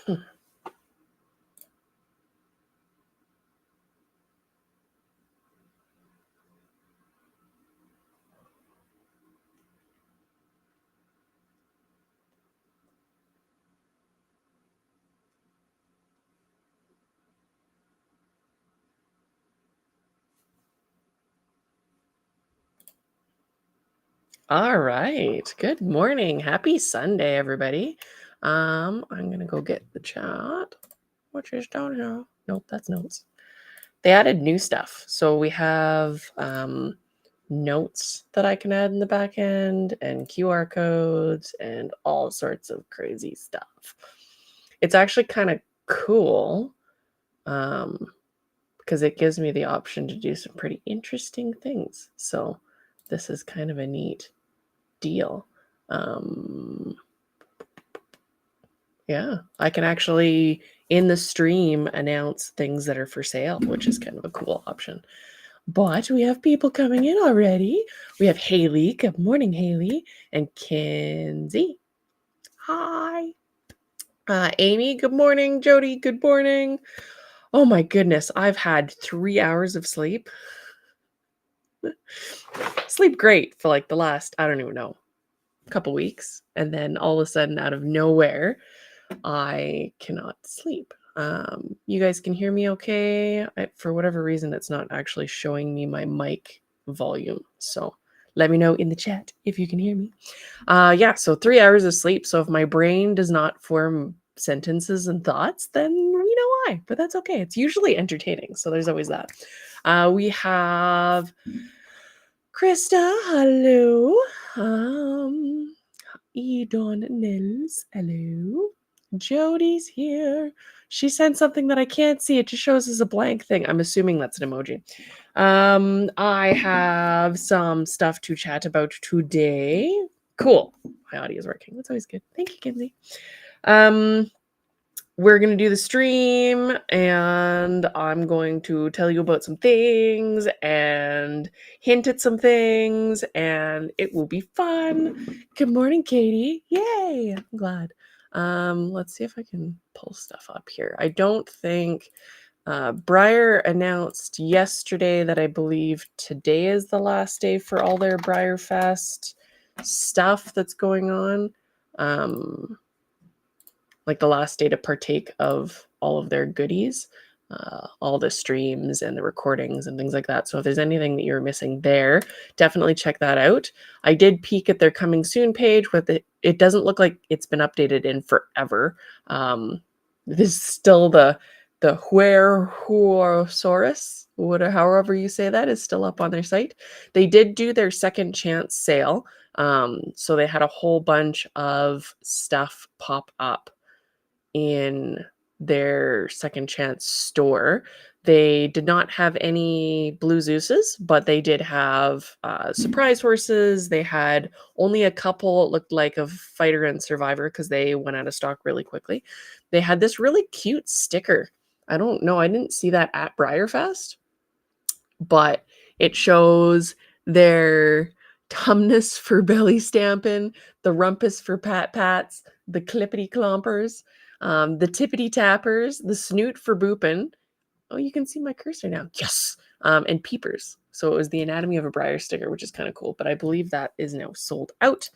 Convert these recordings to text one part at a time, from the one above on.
All right. Good morning. Happy Sunday, everybody. I'm gonna go get the chat, which is down here. Nope, that's notes. They added new stuff. So we have notes that I can add in the back end and QR codes and all sorts of crazy stuff. It's actually kind of cool because it gives me the option to do some pretty interesting things. So this is kind of a neat deal. Yeah, I can actually in the stream announce things that are for sale, which is kind of a cool option. But we have people coming in already. We have Haley. Good morning, Haley. And Kenzie. Hi. Amy. Good morning. Jody. Good morning. Oh my goodness. I've had 3 hours of sleep. Sleep great for like the last, I don't even know, couple weeks. And then all of a sudden, out of nowhere, I cannot sleep. You guys can hear me okay? For whatever reason, it's not actually showing me my mic volume. So let me know in the chat if you can hear me. Yeah, so 3 hours of sleep. So if my brain does not form sentences and thoughts, then you know why. But that's okay. It's usually entertaining. So there's always that. We have Krista. Hello. Edon Nils. Hello. Jody's here. She sent something that I can't see. It just shows as a blank thing. I'm assuming that's an emoji. I have some stuff to chat about today. Cool. My audio is working. That's always good. Thank you, Kinsey. We're going to do the stream and I'm going to tell you about some things and hint at some things and it will be fun. Good morning, Katie. Yay. I'm glad. Let's see if I can pull stuff up here. I don't think Briar announced yesterday that I believe today is the last day for all their Briar Fest stuff that's going on. Like the last day to partake of all of their goodies, all the streams and the recordings and things like that. So if there's anything that you're missing there, definitely check that out. I did peek at their coming soon page with it. It doesn't look like it's been updated in forever. This is still the Huerosaurus, however you say that, is still up on their site. They did do their second chance sale. So they had a whole bunch of stuff pop up in their second chance store. They did not have any blue Zeus's, but they did have surprise horses. They had only a couple, it looked like, of fighter and survivor because they went out of stock really quickly. They had this really cute sticker. I don't know. I didn't see that at Briarfest, but it shows their tumnus for belly stamping, the rumpus for pat pats, the clippity clompers, the tippity tappers, the snoot for booping. Oh, you can see my cursor now. Yes. And peepers. So it was the anatomy of a briar sticker, which is kind of cool. But I believe that is now sold out.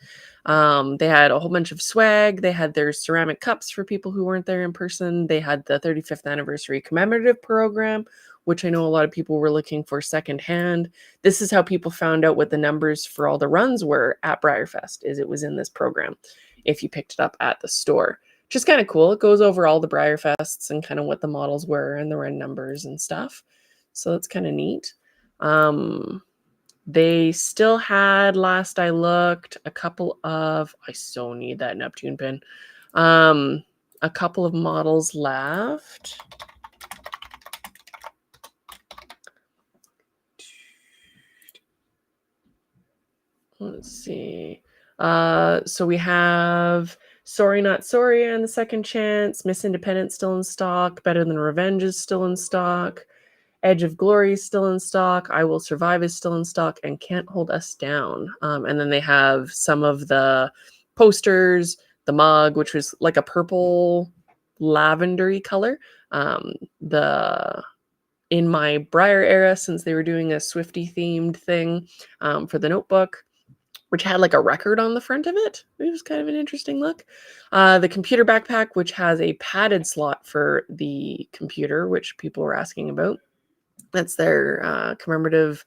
They had a whole bunch of swag. They had their ceramic cups for people who weren't there in person. They had the 35th anniversary commemorative program, which I know a lot of people were looking for secondhand. This is how people found out what the numbers for all the runs were at Briarfest, is it was in this program if you picked it up at the store. Which is kind of cool. It goes over all the Briarfests and kind of what the models were and the run numbers and stuff. So that's kind of neat. They still had, last I looked, a couple of, I so need that Neptune pin. A couple of models left. Let's see. So we have Sorry Not Sorry and the second chance. Miss Independent still in stock. Better Than Revenge is still in stock. Edge of Glory is still in stock. I Will Survive is still in stock. And Can't Hold Us Down. And then they have some of the posters, the mug, which was like a purple lavendery color. The in my Briar era, since they were doing a Swifty themed thing for the notebook, which had like a record on the front of it. It was kind of an interesting look. The computer backpack, which has a padded slot for the computer, which people were asking about. That's their commemorative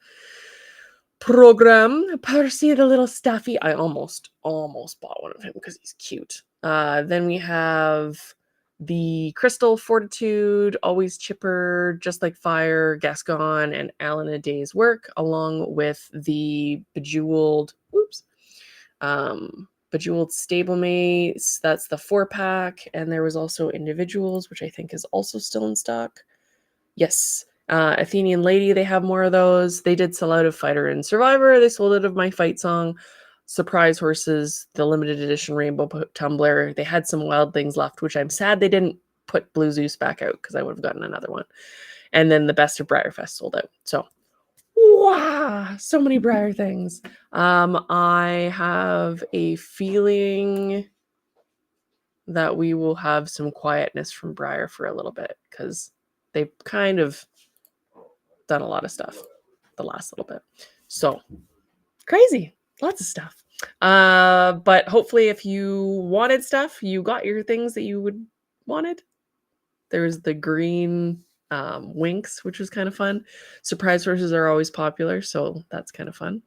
program. Percy the little stuffy. I almost bought one of him because he's cute. Then we have the Crystal Fortitude, Always Chipper, Just Like Fire, Gascon, and Alan a Day's Work, along with the Bejeweled, Bejeweled Stablemates. That's the 4-pack. And there was also Individuals, which I think is also still in stock. Yes. Athenian Lady, they have more of those. They did sell out of Fighter and Survivor. They sold out of My Fight Song. Surprise Horses, the limited edition Rainbow Tumbler. They had some Wild Things left, which I'm sad they didn't put Blue Zeus back out because I would have gotten another one. And then the Best of Briarfest sold out. So, wow, so many Briar things. I have a feeling that we will have some quietness from Briar for a little bit because they've kind of done a lot of stuff the last little bit. So crazy. Lots of stuff. But hopefully if you wanted stuff, you got your things that you would wanted. There's the green Winks, which was kind of fun. Surprise horses are always popular, so that's kind of fun.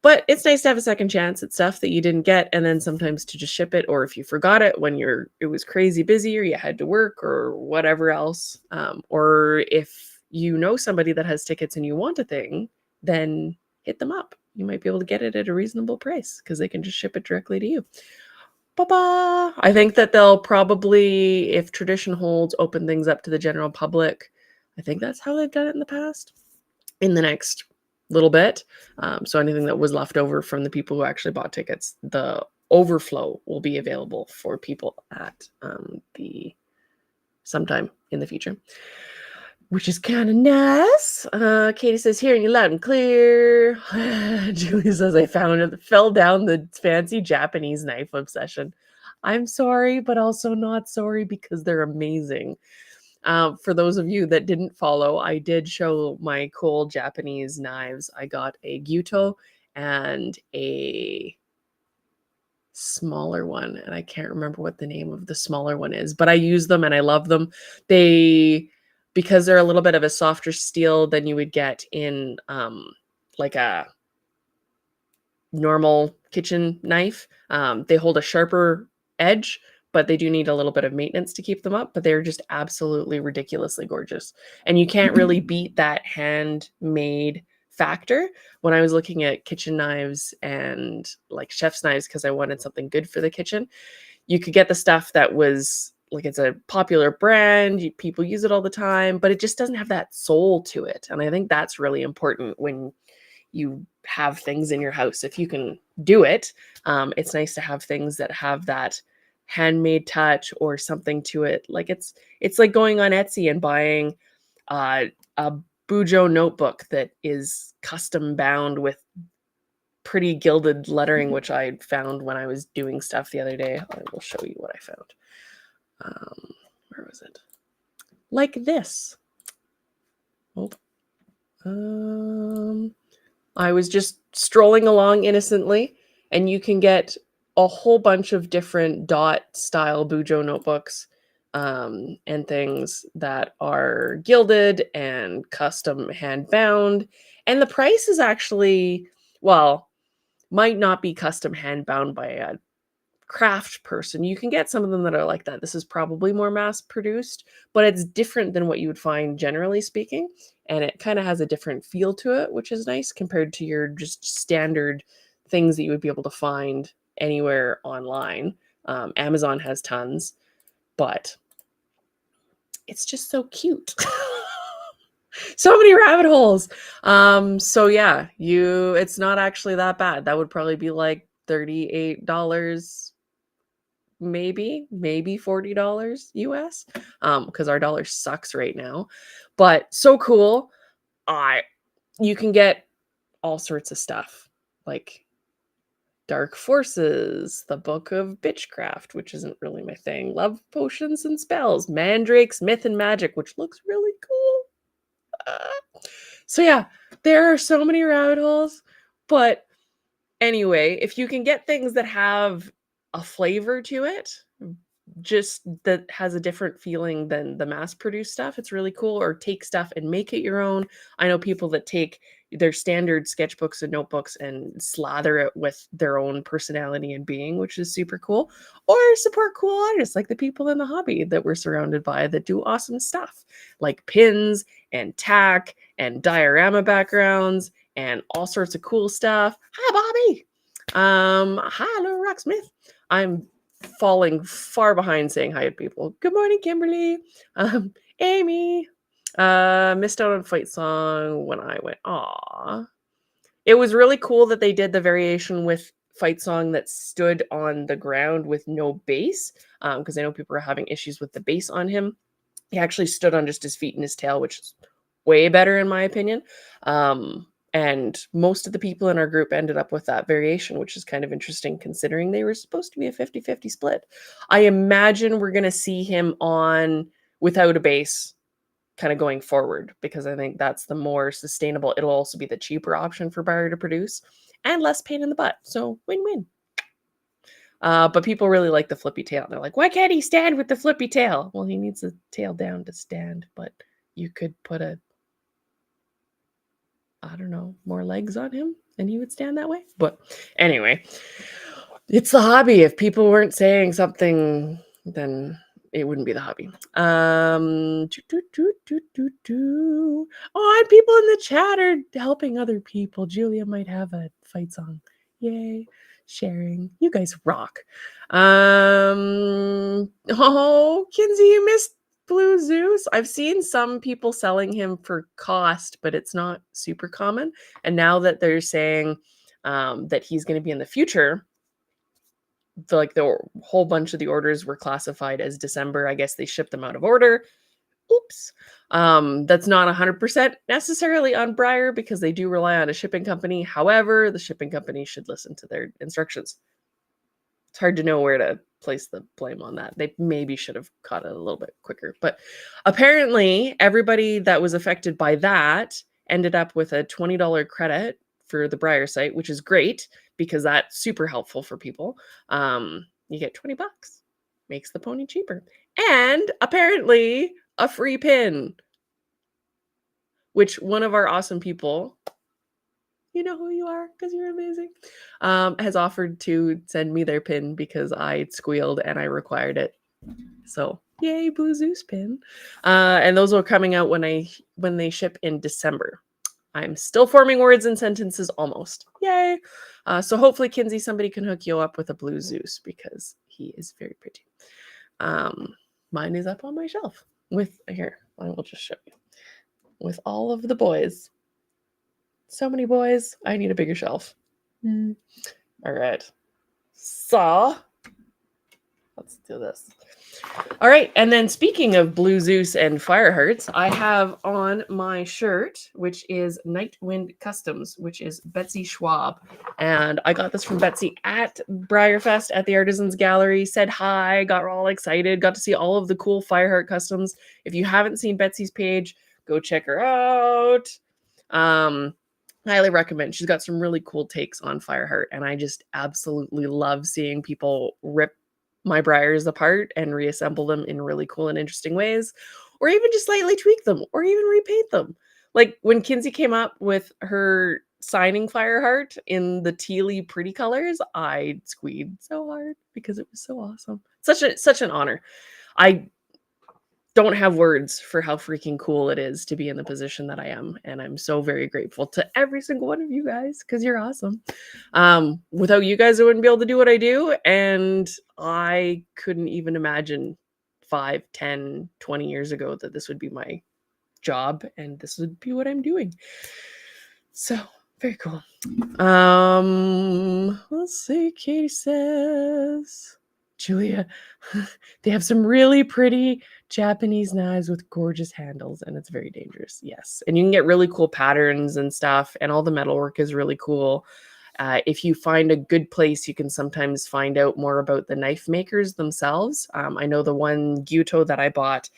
But it's nice to have a second chance at stuff that you didn't get, and then sometimes to just ship it, or if you forgot it when it was crazy busy or you had to work or whatever else. Or if you know somebody that has tickets and you want a thing, then hit them up. You might be able to get it at a reasonable price because they can just ship it directly to you. Ba-ba! I think that they'll probably, if tradition holds, open things up to the general public. I think that's how they've done it in the past. In the next little bit. So anything that was left over from the people who actually bought tickets, the overflow will be available for people at the sometime in the future, which is kind of nice. Katie says, hearing you loud and clear. Julie says, I fell down the fancy Japanese knife obsession. I'm sorry, but also not sorry because they're amazing. For those of you that didn't follow, I did show my cool Japanese knives. I got a Gyuto and a smaller one, and I can't remember what the name of the smaller one is, but I use them and I love them. Because they're a little bit of a softer steel than you would get in like a normal kitchen knife. They hold a sharper edge, but they do need a little bit of maintenance to keep them up, but they're just absolutely ridiculously gorgeous. And you can't really beat that handmade factor. When I was looking at kitchen knives and like chef's knives, because I wanted something good for the kitchen, you could get the stuff that was like, it's a popular brand, people use it all the time, but it just doesn't have that soul to it. And I think that's really important when you have things in your house. If you can do it, it's nice to have things that have that handmade touch or something to it. Like it's like going on Etsy and buying a Bujo notebook that is custom bound with pretty gilded lettering, which I found when I was doing stuff the other day. I will show you what I found. Where was it? Like this. Hold. I was just strolling along innocently, and you can get a whole bunch of different dot style Bujo notebooks and things that are gilded and custom hand bound. And the price is actually, well, might not be custom hand bound by a craft person. You can get some of them that are like that. This is probably more mass produced, but it's different than what you would find generally speaking. And it kind of has a different feel to it, which is nice compared to your just standard things that you would be able to find anywhere online. Amazon has tons, but it's just so cute. So many rabbit holes. So yeah, it's not actually that bad. That would probably be like $38, maybe $40 US, because our dollar sucks right now. But so cool. You can get all sorts of stuff. Like Dark Forces, the Book of Bitchcraft, which isn't really my thing. Love Potions and Spells, Mandrakes, Myth and Magic, which looks really cool. So yeah, there are so many rabbit holes, but anyway, if you can get things that have a flavor to it, just that has a different feeling than the mass produced stuff, it's really cool. Or take stuff and make it your own. I know people that take their standard sketchbooks and notebooks and slather it with their own personality and being, which is super cool. Or support cool artists like the people in the hobby that we're surrounded by that do awesome stuff, like pins and tack and diorama backgrounds and all sorts of cool stuff. Hi, Bobby. Hi, Little Rocksmith. I'm falling far behind saying hi to people. Good morning, Kimberly. Amy. Missed out on Fight Song when I went. Aw. It was really cool that they did the variation with Fight Song that stood on the ground with no base. Because I know people are having issues with the base on him. He actually stood on just his feet and his tail, which is way better in my opinion. And most of the people in our group ended up with that variation, which is kind of interesting considering they were supposed to be a 50-50 split. I imagine we're going to see him on without a base kind of going forward, because I think that's the more sustainable. It'll also be the cheaper option for Bayer to produce and less pain in the butt. So win-win. But people really like the flippy tail. They're like, why can't he stand with the flippy tail? Well, he needs the tail down to stand, but you could put I don't know, more legs on him and he would stand that way. But anyway, it's the hobby. If people weren't saying something, then it wouldn't be the hobby. Oh, and people in the chat are helping other people. Julia might have a Fight Song. Yay. Sharing. You guys rock. Oh, Kinsey, you missed Blue Zeus. I've seen some people selling him for cost, but it's not super common. And now that they're saying that he's going to be in the future, the whole bunch of the orders were classified as December. I guess they shipped them out of order. Oops. That's not 100% necessarily on Breyer because they do rely on a shipping company. However, the shipping company should listen to their instructions. It's hard to know where to place the blame on that. They maybe should have caught it a little bit quicker. But apparently, everybody that was affected by that ended up with a $20 credit for the Breyer site, which is great because that's super helpful for people. You get $20, makes the pony cheaper. And apparently, a free pin, which one of our awesome people, you know who you are because you're amazing, has offered to send me their pin because I squealed and I required it. So yay, Blue Zeus pin. And those are coming out when they ship in December. I'm still forming words and sentences almost. Yay. So hopefully, Kinsey, somebody can hook you up with a Blue Zeus because he is very pretty. Mine is up on my shelf with, here, I will just show you, with all of the boys. So many boys. I need a bigger shelf. All right. So let's do this. All right. And then speaking of Blue Zeus and Firehearts, I have on my shirt, which is Nightwind Customs, which is Betsy Schwab. And I got this from Betsy at Briarfest at the Artisans Gallery, said hi, got all excited, got to see all of the cool Fireheart customs. If you haven't seen Betsy's page, go check her out. Highly recommend. She's got some really cool takes on Fireheart, and I just absolutely love seeing people rip my Briars apart and reassemble them in really cool and interesting ways, or even just slightly tweak them, or even repaint them. Like when Kinsey came up with her signing Fireheart in the tealy pretty colors, I squeed so hard because it was so awesome. Such an honor. I don't have words for how freaking cool it is to be in the position that I am. And I'm so very grateful to every single one of you guys because you're awesome. Without you guys, I wouldn't be able to do what I do. And I couldn't even imagine 5, 10, 20 years ago that this would be my job and this would be what I'm doing. So very cool. Let's see. Katie says, Julia, they have some really pretty Japanese knives with gorgeous handles, and it's very dangerous. Yes. And you can get really cool patterns and stuff, and all the metalwork is really cool. If you find a good place, you can sometimes find out more about the knife makers themselves. I know the one Gyuto that I bought,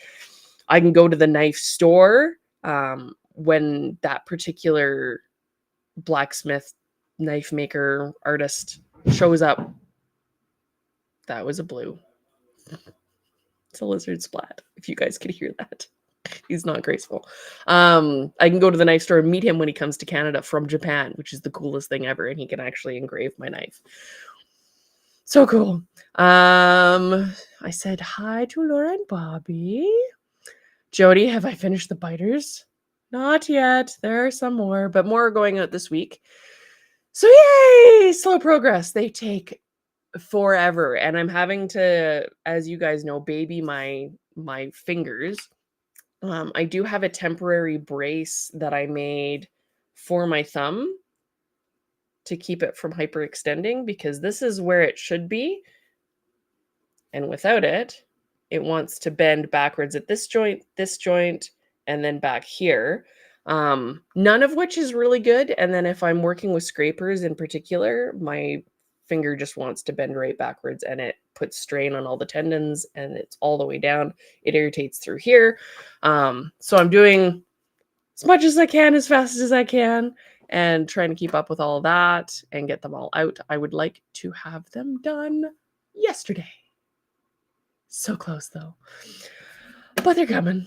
I can go to the knife store when that particular blacksmith, knife maker, artist shows up. That was a blue. It's a lizard splat, if you guys could hear that. He's not graceful. I can go to the knife store and meet him when he comes to Canada from Japan, which is the coolest thing ever, and he can actually engrave my knife. So cool. I said hi to Laura and Bobby. Jody, have I finished the biters? Not yet. There are some more, but more are going out this week. So yay! Slow progress. They take forever, and I'm having to, as you guys know, baby my fingers. I do have a temporary brace that I made for my thumb to keep it from hyperextending, because this is where it should be. And without it, it wants to bend backwards at this joint, and then back here. None of which is really good. And then if I'm working with scrapers in particular, my finger just wants to bend right backwards, and it puts strain on all the tendons, and it's all the way down. It irritates through here. So I'm doing as much as I can, as fast as I can, and trying to keep up with all that and get them all out. I would like to have them done yesterday. So close though. But they're coming.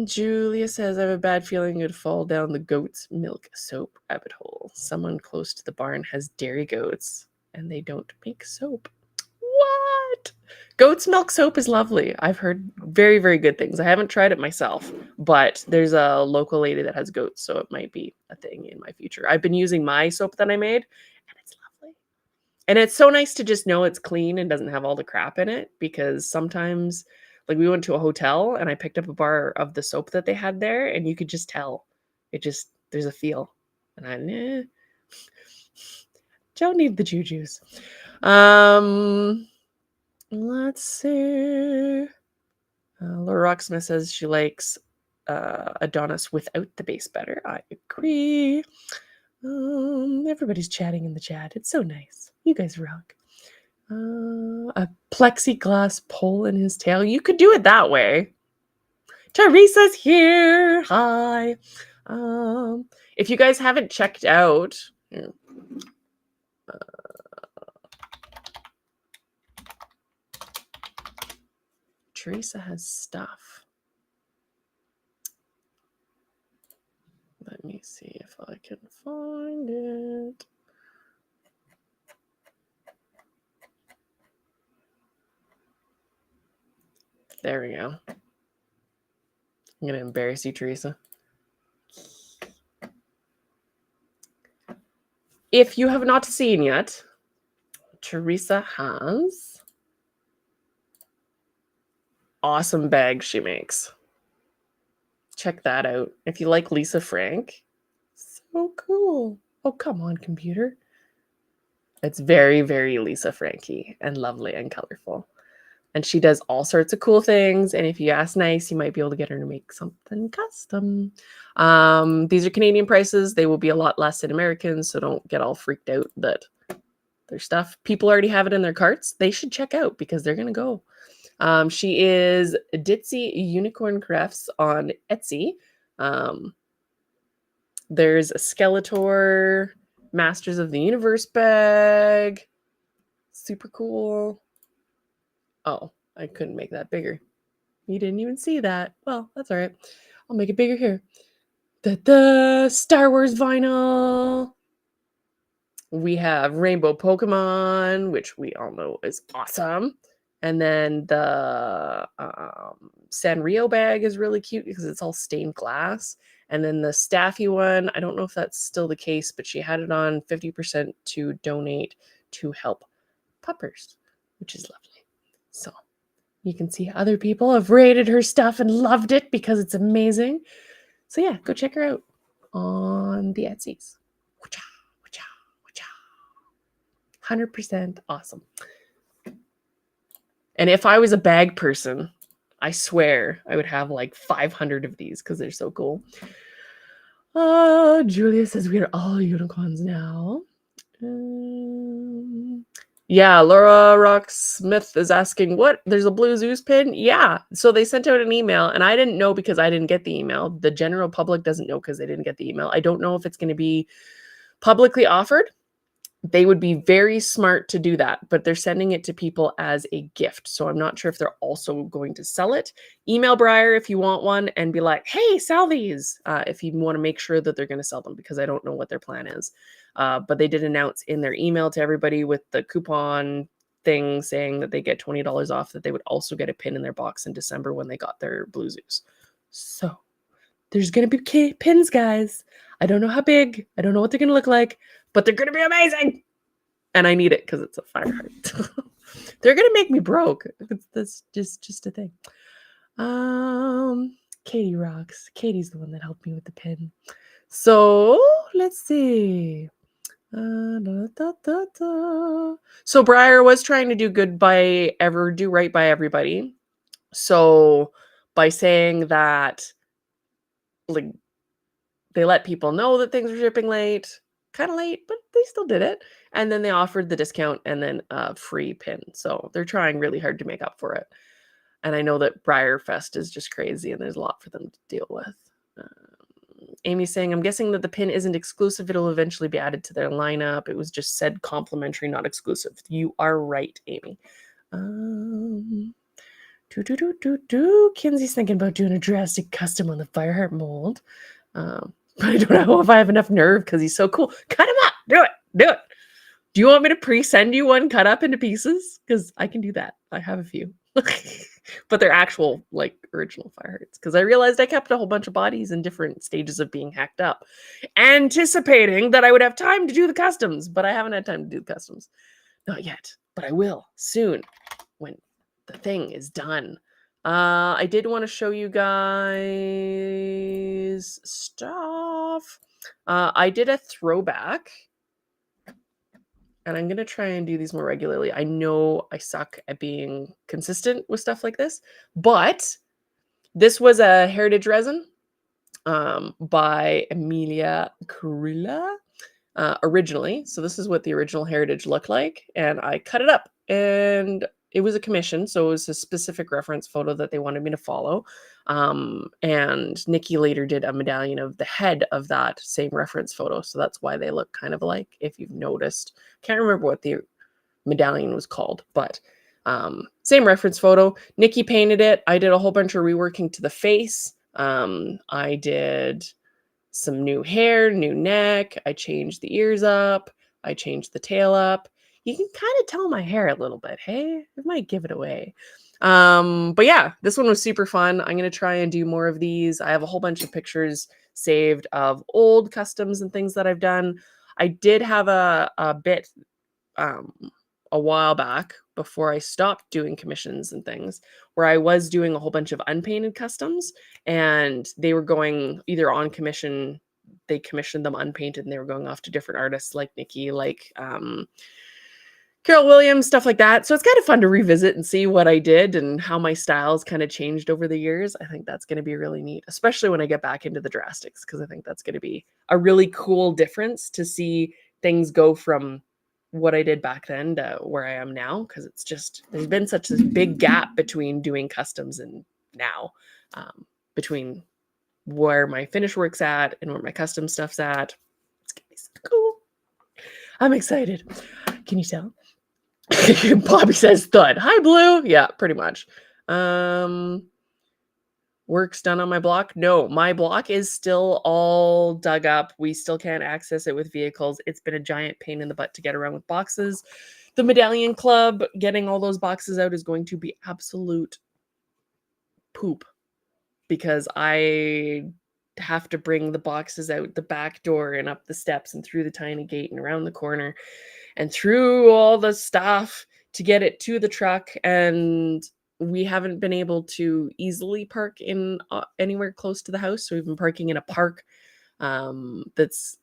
Julia says, I have a bad feeling it'd fall down the goat's milk soap rabbit hole. Someone close to the barn has dairy goats, and they don't make soap. What? Goat's milk soap is lovely. I've heard very, very good things. I haven't tried it myself, but there's a local lady that has goats, so it might be a thing in my future. I've been using my soap that I made, and it's lovely. And it's so nice to just know it's clean and doesn't have all the crap in it, because sometimes, like, we went to a hotel and I picked up a bar of the soap that they had there, and you could just tell. There's a feel. And don't need the jujus. Let's see. Laura Rocksmith says she likes Adonis without the bass better. I agree. Everybody's chatting in the chat. It's so nice. You guys rock. A plexiglass pole in his tail. You could do it that way. Teresa's here. Hi. If you guys haven't checked out, Teresa has stuff. Let me see if I can find it. There we go. I'm going to embarrass you, Teresa. If you have not seen yet, Teresa has awesome bags she makes. Check that out. If you like Lisa Frank, so cool. Oh, come on, computer. It's very, very Lisa Frankie and lovely and colorful. And she does all sorts of cool things. And if you ask nice, you might be able to get her to make something custom. These are Canadian prices. They will be a lot less in American, so don't get all freaked out that their stuff, people already have it in their carts. They should check out, because they're going to go. She is Ditzy Unicorn Crafts on Etsy. There's a Skeletor Masters of the Universe bag. Super cool. Oh, I couldn't make that bigger. You didn't even see that. Well, that's all right. I'll make it bigger here. The Star Wars vinyl. We have Rainbow Pokemon, which we all know is awesome. And then the Sanrio bag is really cute because it's all stained glass. And then the Staffy one, I don't know if that's still the case, but she had it on 50% to donate to help puppers, which is lovely. So you can see other people have rated her stuff and loved it because it's amazing. So yeah, go check her out on the Etsy's. 100% awesome. And if I was a bag person, I swear I would have like 500 of these because they're so cool. Julia says we are all unicorns now. Yeah, Laura Rock Smith is asking, what? There's a Blue Zeus pin? Yeah. So they sent out an email, and I didn't know because I didn't get the email. The general public doesn't know because they didn't get the email. I don't know if it's going to be publicly offered. They would be very smart to do that, but they're sending it to people as a gift. So I'm not sure if they're also going to sell it. Email Briar if you want one and be like, hey, sell these if you want to make sure that they're going to sell them, because I don't know what their plan is. But they did announce in their email to everybody with the coupon thing saying that they get $20 off, that they would also get a pin in their box in December when they got their Blue Zeus. So there's going to be pins, guys. I don't know how big. I don't know what they're going to look like, but they're going to be amazing. And I need it because it's a fire heart. They're going to make me broke. That's just a thing. Katie rocks. Katie's the one that helped me with the pin. So let's see. So Briar was trying to do do right by everybody. So by saying that, like, they let people know that things were shipping late, kind of late, but they still did it. And then they offered the discount and then a free pin. So they're trying really hard to make up for it. And I know that Briar Fest is just crazy and there's a lot for them to deal with. Amy's saying, I'm guessing that the pin isn't exclusive. It'll eventually be added to their lineup. It was just said complimentary, not exclusive. You are right, Amy. Kinsey's thinking about doing a drastic custom on the Fireheart mold. But I don't know if I have enough nerve because he's so cool. Cut him up. Do it. Do you want me to pre-send you one cut up into pieces? Because I can do that. I have a few. But they're actual, like, original Firehearts. Because I realized I kept a whole bunch of bodies in different stages of being hacked up, anticipating that I would have time to do the customs. But I haven't had time to do the customs. Not yet. But I will soon when the thing is done. I did want to show you guys stuff. I did a throwback, and I'm going to try and do these more regularly. I know I suck at being consistent with stuff like this, but this was a heritage resin by Emilia Carilla originally. So this is what the original heritage looked like, and I cut it up, and it was a commission, so it was a specific reference photo that they wanted me to follow. And Nikki later did a medallion of the head of that same reference photo, so that's why they look kind of alike, if you've noticed. Can't remember what the medallion was called, but same reference photo. Nikki painted it. I did a whole bunch of reworking to the face. I did some new hair, new neck. I changed the ears up. I changed the tail up. You can kind of tell my hair a little bit. Hey, I might give it away. But yeah, this one was super fun. I'm going to try and do more of these. I have a whole bunch of pictures saved of old customs and things that I've done. I did have a bit a while back before I stopped doing commissions and things, where I was doing a whole bunch of unpainted customs, and they were going either on commission, they commissioned them unpainted, and they were going off to different artists like Nikki, like Carol Williams, stuff like that. So it's kind of fun to revisit and see what I did and how my styles kind of changed over the years. I think that's going to be really neat, especially when I get back into the drastics, because I think that's going to be a really cool difference to see things go from what I did back then to where I am now, because it's just, there's been such a big gap between doing customs and now, between where my finish work's at and where my custom stuff's at. It's gonna be so cool. I'm excited. Can you tell? Bobby says thud. Hi, Blue. Yeah, pretty much. Work's done on my block. No, my block is still all dug up. We still can't access it with vehicles. It's been a giant pain in the butt to get around with boxes. The Medallion Club, getting all those boxes out is going to be absolute poop, because I have to bring the boxes out the back door and up the steps and through the tiny gate and around the corner and through all the stuff to get it to the truck. And we haven't been able to easily park in anywhere close to the house. So we've been parking in a park that's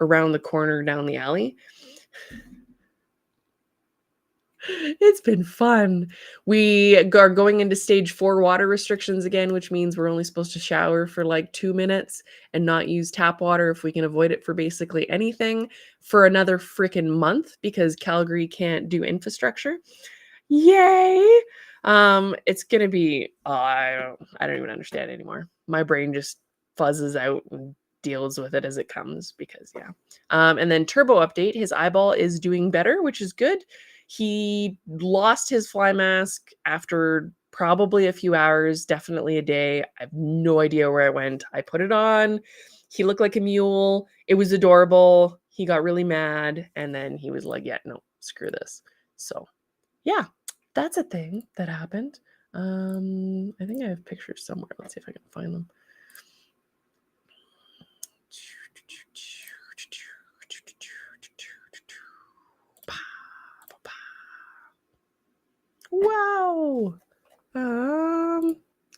around the corner down the alley. It's been fun. We are going into stage 4 water restrictions again, which means we're only supposed to shower for like 2 minutes and not use tap water if we can avoid it for basically anything for another freaking month because Calgary can't do infrastructure. Yay! It's gonna be I don't even understand anymore. My brain just fuzzes out and deals with it as it comes because yeah. And then turbo update, his eyeball is doing better, which is good. He lost his fly mask after probably a few hours, definitely a day. I have no idea where it went. I put it on. He looked like a mule. It was adorable. He got really mad and then he was like, "Yeah, no, screw this." So, yeah, that's a thing that happened. I think I have pictures somewhere. Let's see if I can find them. Wow.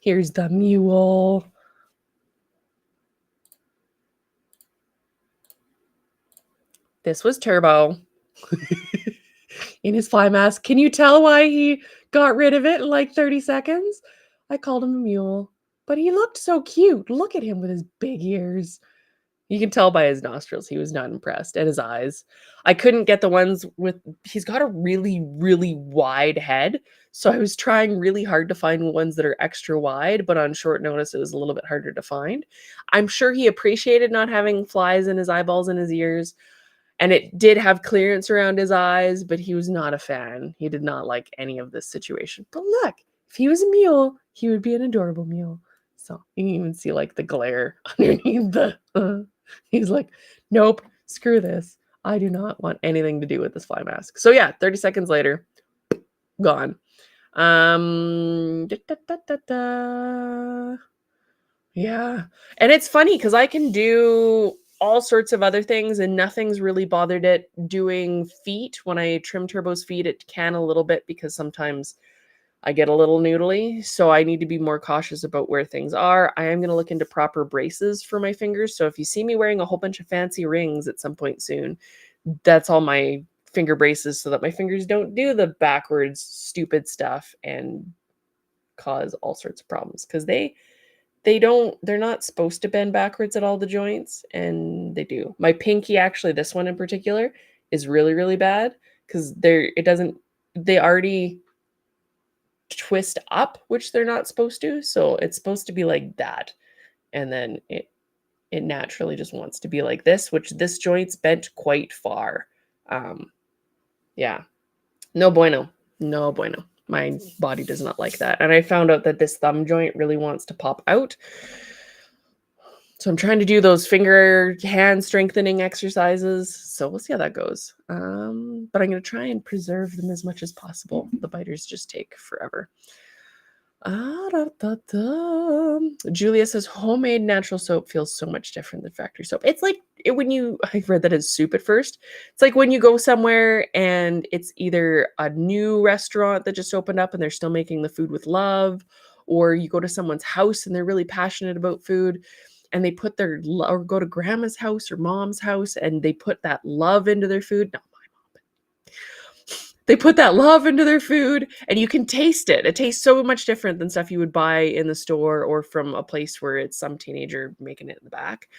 Here's the mule. This was Turbo in his fly mask. Can you tell why he got rid of it in like 30 seconds? I called him a mule, but he looked so cute. Look at him with his big ears. You can tell by his nostrils he was not impressed, and his eyes. I couldn't get the ones with he's got a really, really wide head, so I was trying really hard to find ones that are extra wide, but on short notice, it was a little bit harder to find. I'm sure he appreciated not having flies in his eyeballs and his ears, and it did have clearance around his eyes, but he was not a fan. He did not like any of this situation. But look, if he was a mule, he would be an adorable mule. So you can even see like the glare underneath the. He's like, nope, screw this. I do not want anything to do with this fly mask. So yeah, 30 seconds later, gone. Da, da, da, da, da. Yeah. And it's funny because I can do all sorts of other things and nothing's really bothered it doing feet. When I trim Turbo's feet, it can a little bit because sometimes I get a little noodly. So I need to be more cautious about where things are. I am going to look into proper braces for my fingers. So if you see me wearing a whole bunch of fancy rings at some point soon, that's all my finger braces so that my fingers don't do the backwards stupid stuff and cause all sorts of problems because they're not supposed to bend backwards at all the joints and they do. My pinky, actually, this one in particular, is really, really bad because they already twist up, which they're not supposed to. So it's supposed to be like that. And then it naturally just wants to be like this, which this joint's bent quite far. Yeah. No bueno. No bueno. My body does not like that. And I found out that this thumb joint really wants to pop out. So I'm trying to do those finger hand strengthening exercises. So we'll see how that goes. But I'm going to try and preserve them as much as possible. The biters just take forever. Julia says homemade natural soap feels so much different than factory soap. It's like I read that as soup at first. It's like when you go somewhere and it's either a new restaurant that just opened up and they're still making the food with love, or you go to someone's house and they're really passionate about food and they put or go to grandma's house or mom's house and they put that love into their food. No, they put that love into their food and you can taste it. It tastes so much different than stuff you would buy in the store or from a place where it's some teenager making it in the back.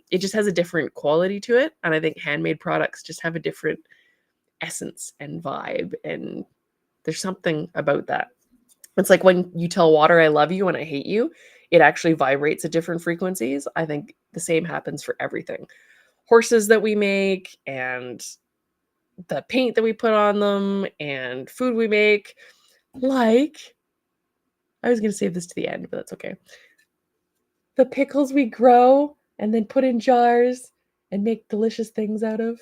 It just has a different quality to it. And I think handmade products just have a different essence and vibe. And there's something about that. It's like when you tell water, I love you and I hate you, it actually vibrates at different frequencies. I think the same happens for everything. Horses that we make and the paint that we put on them and food we make. Like, I was going to save this to the end, but that's okay. The pickles we grow and then put in jars and make delicious things out of.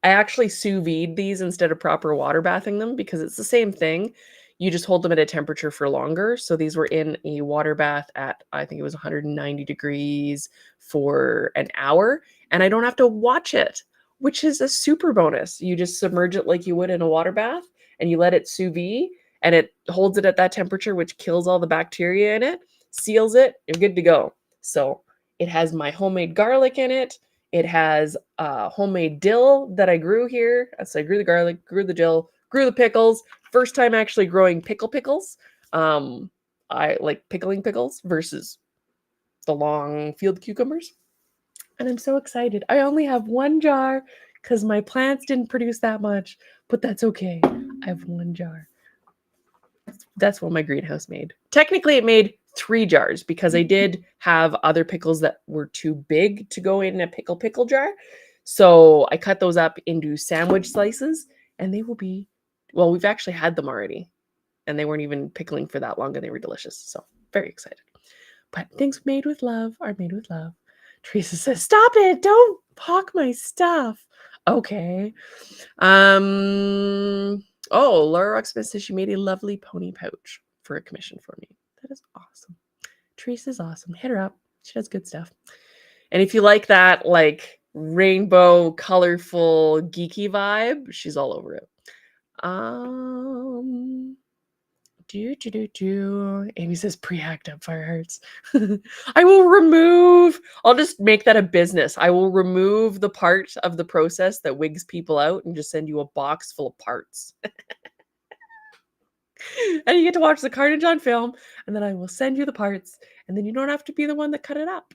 I actually sous vide these instead of proper water bathing them because it's the same thing. You just hold them at a temperature for longer. So these were in a water bath at, I think it was 190 degrees for an hour. And I don't have to watch it, which is a super bonus. You just submerge it like you would in a water bath and you let it sous vide and it holds it at that temperature, which kills all the bacteria in it, seals it, you're good to go. So it has my homemade garlic in it. It has homemade dill that I grew here. So I grew the garlic, grew the dill, grew the pickles. First time actually growing pickles. I like pickling pickles versus the long field cucumbers. And I'm so excited. I only have 1 jar because my plants didn't produce that much, but that's okay. I have 1 jar. That's what my greenhouse made. Technically, it made 3 jars because I did have other pickles that were too big to go in a pickle jar. So I cut those up into sandwich slices, and they will be, well, we've actually had them already, and they weren't even pickling for that long, and they were delicious. So very excited. But things made with love are made with love. Teresa says, "Stop it! Don't hawk my stuff." Okay. Oh, Laura Rocksmith says she made a lovely pony pouch for a commission for me. That is awesome. Teresa's awesome. Hit her up. She does good stuff. And if you like that, like rainbow, colorful, geeky vibe, she's all over it. Amy says pre-hacked up fire hearts. I'll just make that a business. I will remove the part of the process that wigs people out and just send you a box full of parts. And you get to watch the carnage on film, and then I will send you the parts, and then you don't have to be the one that cut it up.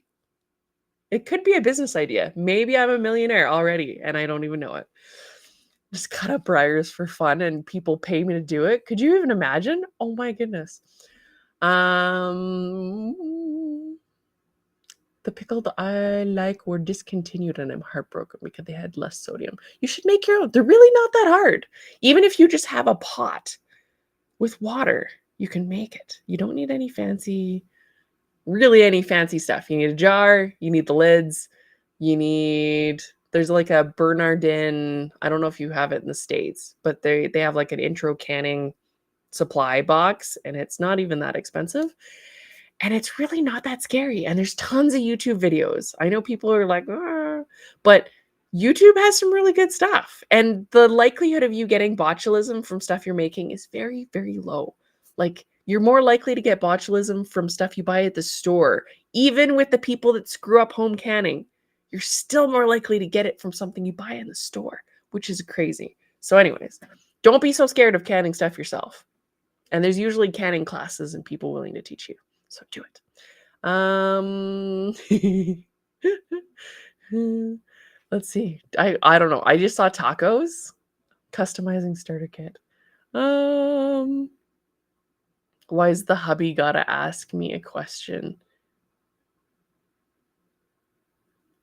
It could be a business idea. Maybe I'm a millionaire already, and I don't even know it. Just cut up briars for fun, and people pay me to do it. Could you even imagine? Oh my goodness. The pickle that I like were discontinued, and I'm heartbroken because they had less sodium. You should make your own. They're really not that hard. Even if you just have a pot with water, you can make it. You don't need any fancy stuff. You need a jar, you need the lids, there's like a Bernardin, I don't know if you have it in the States, but they have like an intro canning supply box, and it's not even that expensive. And it's really not that scary. And there's tons of YouTube videos. I know people are like, but YouTube has some really good stuff. And the likelihood of you getting botulism from stuff you're making is very, very low. Like, you're more likely to get botulism from stuff you buy at the store. Even with the people that screw up home canning, you're still more likely to get it from something you buy in the store, which is crazy. So anyways, don't be so scared of canning stuff yourself. And there's usually canning classes and people willing to teach you. So do it. Let's see. I don't know. I just saw tacos. Customizing starter kit. Why is the hubby gotta ask me a question?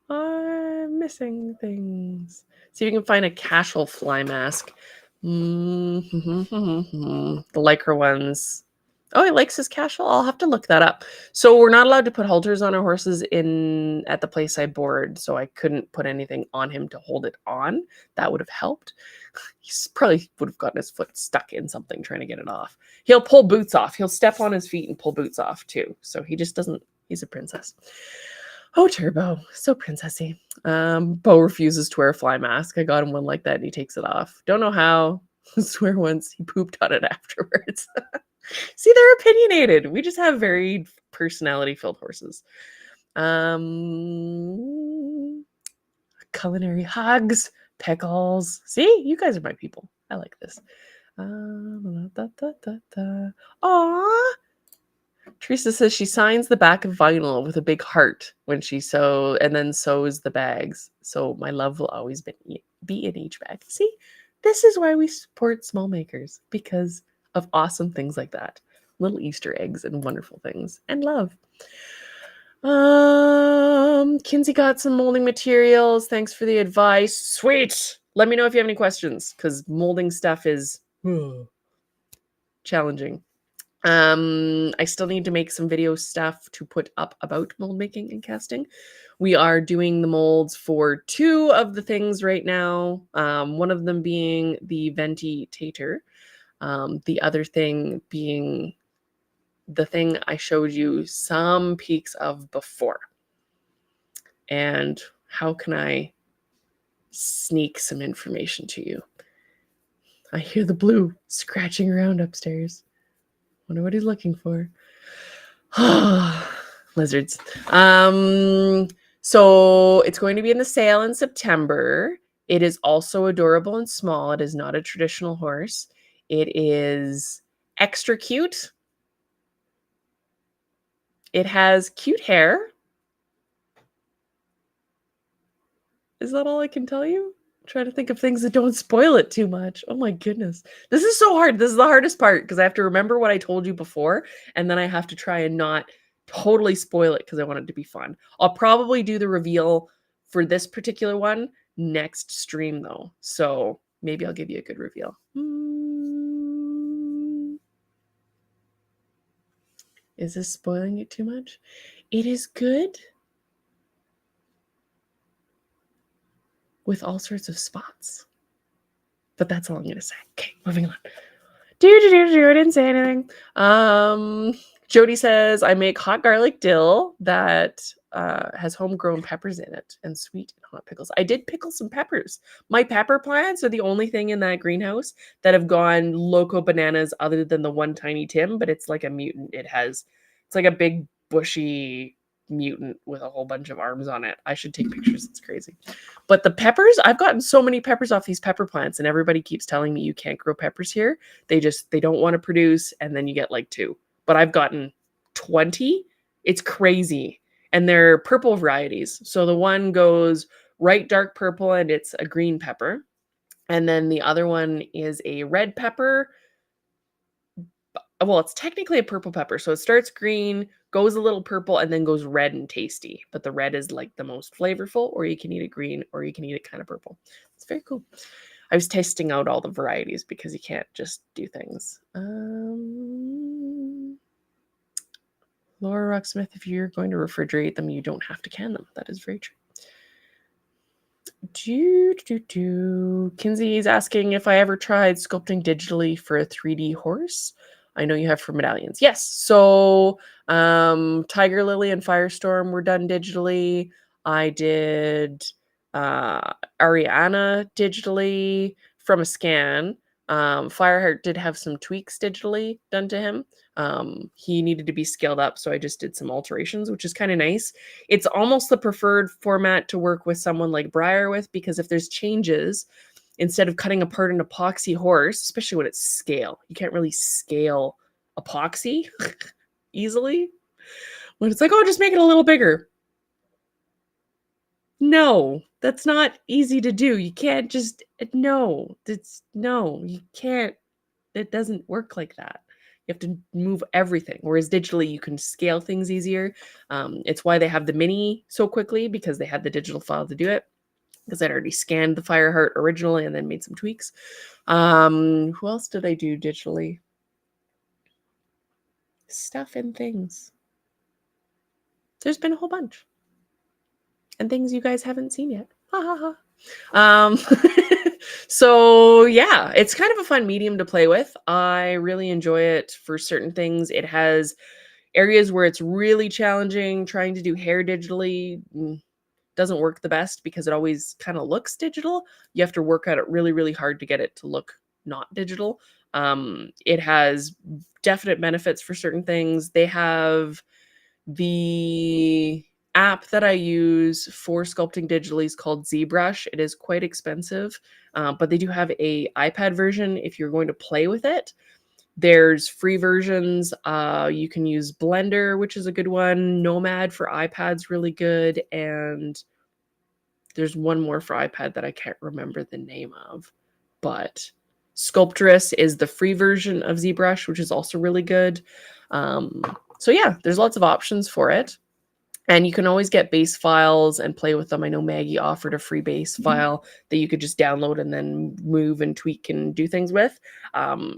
I'm missing things. See if you can find a casual fly mask. The Lycra ones. Oh, he likes his casual. I'll have to look that up. So we're not allowed to put halters on our horses at the place I board, so I couldn't put anything on him to hold it on. That would have helped. He probably would have gotten his foot stuck in something trying to get it off. He'll pull boots off. He'll step on his feet and pull boots off too. So he just doesn't. He's a princess. Oh, Turbo, so princessy. Bo refuses to wear a fly mask. I got him one like that, and he takes it off. Don't know how. I swear once he pooped on it afterwards. See, they're opinionated. We just have very personality-filled horses. Culinary hugs, pickles. See, you guys are my people. I like this. Aww. Teresa says she signs the back of vinyl with a big heart when she then sews the bags. So my love will always be in each bag. See, this is why we support small makers, because of awesome things like that. Little Easter eggs and wonderful things and love. Kinsey got some molding materials. Thanks for the advice. Sweet. Let me know if you have any questions, because molding stuff is challenging. I still need to make some video stuff to put up about mold making and casting. We are doing the molds for 2 of the things right now. One of them being the ventilator. The other thing being the thing I showed you some peeks of before. And how can I sneak some information to you? I hear the blue scratching around upstairs. Wonder what he's looking for. Lizards. So it's going to be in the sale in September. It is also adorable and small. It is not a traditional horse. It is extra cute. It has cute hair. Is that all I can tell you? I'm trying to think of things that don't spoil it too much. Oh my goodness. This is so hard. This is the hardest part because I have to remember what I told you before, and then I have to try and not totally spoil it because I want it to be fun. I'll probably do the reveal for this particular one next stream though. So maybe I'll give you a good reveal. Is this spoiling it too much? It is good with all sorts of spots. But that's all I'm going to say. Okay, moving on. I didn't say anything. Jody says, I make hot garlic dill that has homegrown peppers in it and sweet and hot pickles. I did pickle some peppers. My pepper plants are the only thing in that greenhouse that have gone loco bananas other than the one tiny Tim, but it's like a mutant. It's like a big bushy mutant with a whole bunch of arms on it. I should take pictures. It's crazy. But the peppers, I've gotten so many peppers off these pepper plants, and everybody keeps telling me you can't grow peppers here. They don't want to produce, and then you get like 2. But I've gotten 20. It's crazy. And they're purple varieties. So the one goes right dark purple and it's a green pepper. And then the other one is a red pepper. Well, it's technically a purple pepper. So it starts green, goes a little purple, and then goes red and tasty. But the red is like the most flavorful, or you can eat it green, or you can eat it kind of purple. It's very cool. I was testing out all the varieties because you can't just do things. Laura Rocksmith, if you're going to refrigerate them, you don't have to can them. That is very true. Kinsey is asking if I ever tried sculpting digitally for a 3D horse. I know you have for medallions. Yes. So Tiger Lily and Firestorm were done digitally. I did Ariana digitally from a scan. Fireheart did have some tweaks digitally done to him. He needed to be scaled up, so I just did some alterations, which is kind of nice. It's almost the preferred format to work with someone like Briar with, because if there's changes, instead of cutting apart an epoxy horse, especially when it's scale, you can't really scale epoxy easily. When it's like, oh, just make it a little bigger. No, that's not easy to do. You can't just, no, you can't. It doesn't work like that. You have to move everything. Whereas digitally, you can scale things easier. It's why they have the mini so quickly, because they had the digital file to do it. Because I'd already scanned the Fireheart originally and then made some tweaks. Who else did I do digitally? Stuff and things. There's been a whole bunch. And things you guys haven't seen yet. Ha ha ha. So yeah, it's kind of a fun medium to play with. I really enjoy it for certain things. It has areas where it's really challenging. Trying to do hair digitally doesn't work the best because it always kind of looks digital. You have to work at it really, really hard to get it to look not digital. It has definite benefits for certain things. They have the app that I use for sculpting digitally is called ZBrush. It is quite expensive, but they do have a iPad version if you're going to play with it. There's free versions. You can use Blender, which is a good one. Nomad for iPad's really good. And there's one more for iPad that I can't remember the name of. But Sculptress is the free version of ZBrush, which is also really good. So yeah, there's lots of options for it. And you can always get base files and play with them. I know Maggie offered a free base file that you could just download and then move and tweak and do things with.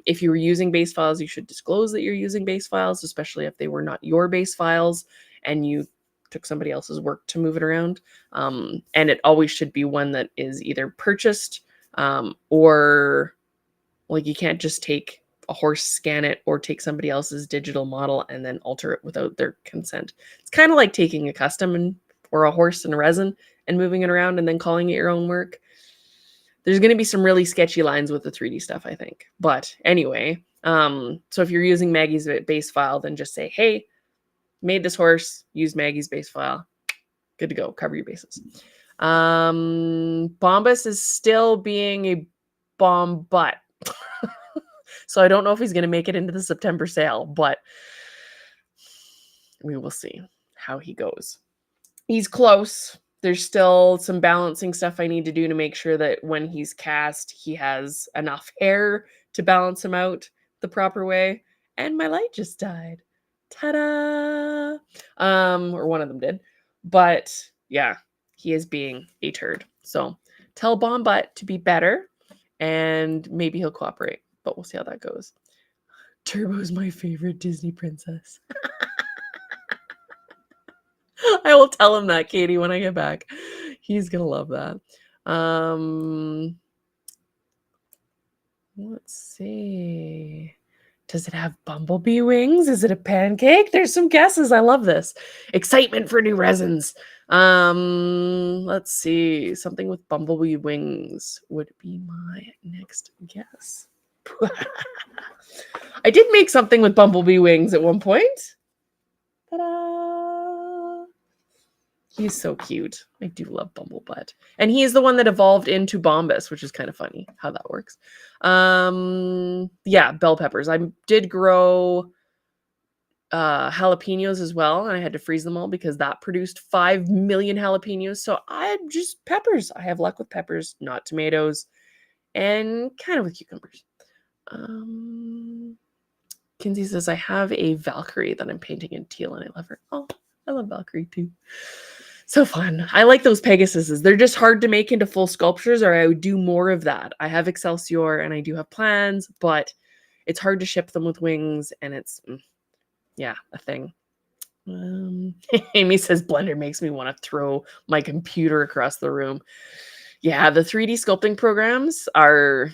If you were using base files, you should disclose that you're using base files, especially if they were not your base files and you took somebody else's work to move it around. And it always should be one that is either purchased or like you can't just take a horse, scan it, or take somebody else's digital model and then alter it without their consent. It's kind of like taking a custom or a horse in resin and moving it around and then calling it your own work. There's going to be some really sketchy lines with the 3D stuff, I think. But anyway, so if you're using Maggie's base file, then just say, hey, made this horse, use Maggie's base file. Good to go. Cover your bases. Bombas is still being a bomb butt. So I don't know if he's going to make it into the September sale, but we will see how he goes. He's close. There's still some balancing stuff I need to do to make sure that when he's cast, he has enough hair to balance him out the proper way. And my light just died. Ta-da! Or one of them did. But yeah, he is being a turd. So tell Bombut to be better and maybe he'll cooperate. But we'll see how that goes. Turbo's my favorite Disney princess. I will tell him that, Katie, when I get back. He's gonna love that. Let's see. Does it have bumblebee wings? Is it a pancake? There's some guesses. I love this. Excitement for new resins. Let's see. Something with bumblebee wings would be my next guess. I did make something with bumblebee wings at one point. Ta-da! He's so cute. I do love Bumblebutt. And he is the one that evolved into Bombus, which is kind of funny how that works. Yeah, bell peppers. I did grow jalapenos as well, and I had to freeze them all because that produced 5 million jalapenos. So I just peppers. I have luck with peppers, not tomatoes, and kind of with cucumbers. Kinsey says, I have a Valkyrie that I'm painting in teal and I love her. Oh, I love Valkyrie too. So fun. I like those Pegasuses. They're just hard to make into full sculptures, or I would do more of that. I have Excelsior and I do have plans, but it's hard to ship them with wings, and it's, yeah, a thing. Amy says, Blender makes me want to throw my computer across the room. Yeah, the 3D sculpting programs are...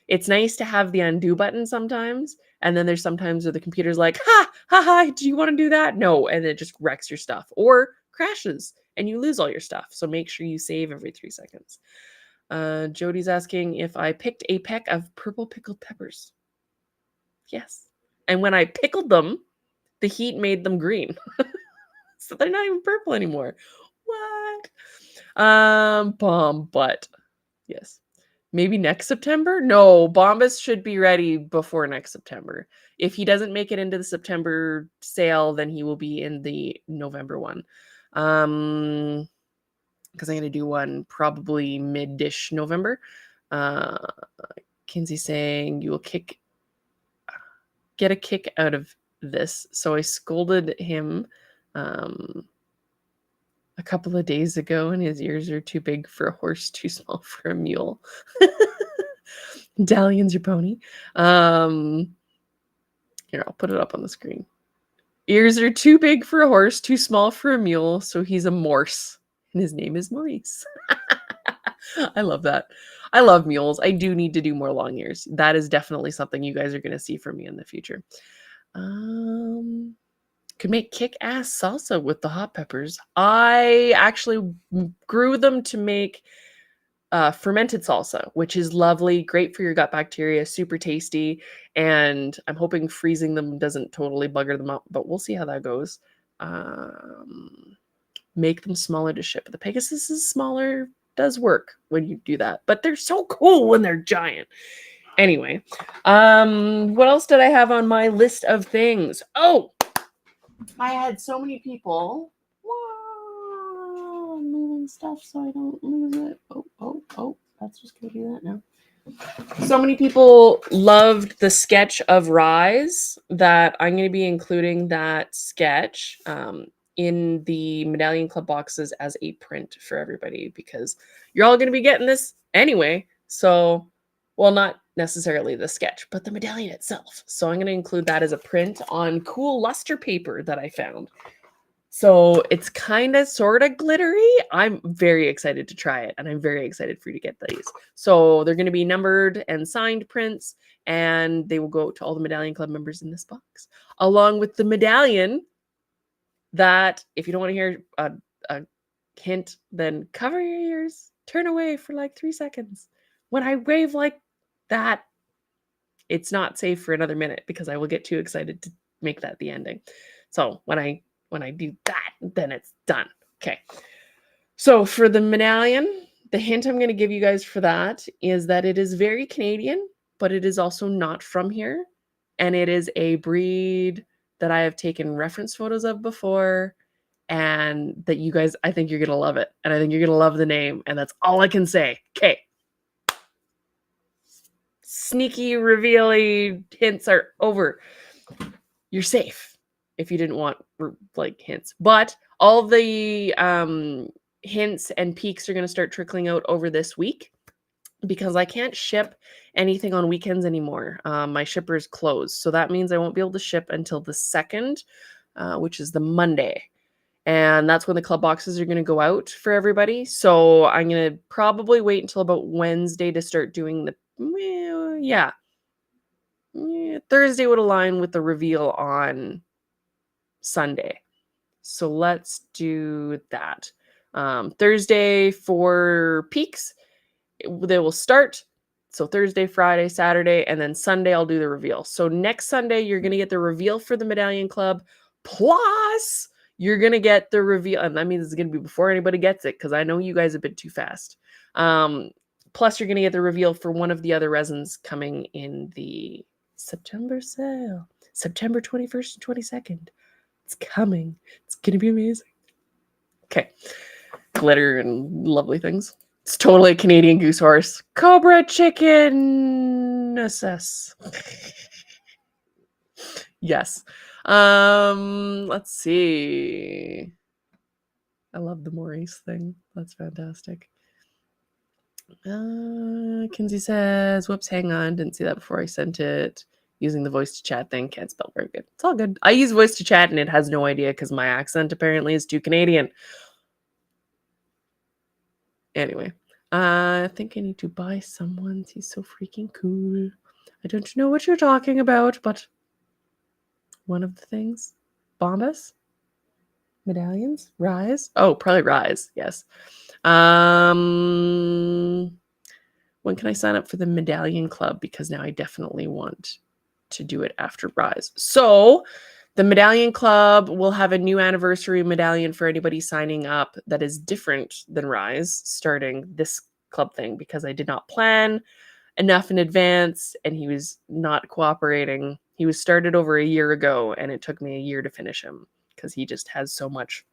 It's nice to have the undo button sometimes, and then there's sometimes where the computer's like, ha, do you want to do that? No, and it just wrecks your stuff or crashes and you lose all your stuff. So make sure you save every 3 seconds. Jody's asking if I picked a peck of purple pickled peppers. Yes. And when I pickled them, the heat made them green. So they're not even purple anymore. What? Bomb butt. Yes. Maybe next September? No, Bombas should be ready before next September. If he doesn't make it into the September sale, then he will be in the November one. Because I'm going to do one probably mid-ish November. Kinsey saying you will get a kick out of this. So I scolded him a couple of days ago, and his ears are too big for a horse, too small for a mule. Dalian's your pony. Here, I'll put it up on the screen. Ears are too big for a horse, too small for a mule, so he's a Morse, and his name is Maurice. I love that. I love mules. I do need to do more long ears. That is definitely something you guys are going to see from me in the future. Could make kick-ass salsa with the hot peppers. I actually grew them to make fermented salsa, which is lovely, great for your gut bacteria, super tasty, and I'm hoping freezing them doesn't totally bugger them up, but we'll see how that goes. Make them smaller to ship. The Pegasus is smaller, does work when you do that, but they're so cool when they're giant. Anyway, what else did I have on my list of things? Oh, I had so many people. Wow, moving stuff so I don't lose it. Oh, that's just gonna do that now. So many people loved the sketch of Rise that I'm going to be including that sketch in the Medallion Club boxes as a print for everybody, because you're all going to be getting this anyway. So, well, not necessarily the sketch, but the medallion itself. So I'm going to include that as a print on cool luster paper that I found. So it's kind of sort of glittery. I'm very excited to try it, and I'm very excited for you to get these. So they're going to be numbered and signed prints, and they will go to all the Medallion Club members in this box, along with the medallion that, if you don't want to hear a hint, then cover your ears, turn away for like 3 seconds. When I wave like that, it's not safe for another minute because I will get too excited to make that the ending. So when I do that, then it's done. Okay. So for the medallion, the hint I'm going to give you guys for that is that it is very Canadian, but it is also not from here. And it is a breed that I have taken reference photos of before, and that you guys, I think you're going to love it. And I think you're going to love the name. And that's all I can say. Okay. Sneaky, revealy hints are over. You're safe if you didn't want like hints. But all the hints and peaks are going to start trickling out over this week because I can't ship anything on weekends anymore. My shipper's closed. So that means I won't be able to ship until the 2nd, which is the Monday. And that's when the club boxes are going to go out for everybody. So I'm going to probably wait until about Wednesday to start doing the, Thursday would align with the reveal on Sunday. So let's do that. Thursday for peaks, they will start. So Thursday, Friday, Saturday, and then Sunday I'll do the reveal. So next Sunday, you're going to get the reveal for the Medallion Club. Plus, you're going to get the reveal. And that means it's going to be before anybody gets it because I know you guys have been too fast. Plus, you're going to get the reveal for one of the other resins coming in the September sale. September 21st and 22nd. It's coming. It's going to be amazing. Okay. Glitter and lovely things. It's totally a Canadian goose horse. Cobra chicken assess. Yes. Let's see. I love the Maurice thing. That's fantastic. Kinsey says, whoops, hang on. Didn't see that before I sent it. Using the voice to chat thing. Can't spell very good. It's all good. I use voice to chat and it has no idea because my accent apparently is too Canadian. Anyway, I think I need to buy someone's. He's so freaking cool. I don't know what you're talking about, but one of the things. Bombas? Medallions? Rise? Oh, probably Rise, yes. When can I sign up for the Medallion Club? Because now I definitely want to do it after Rise. So the Medallion Club will have a new anniversary medallion for anybody signing up that is different than Rise starting this club thing because I did not plan enough in advance and he was not cooperating. He was started over a year ago and it took me a year to finish him because he just has so much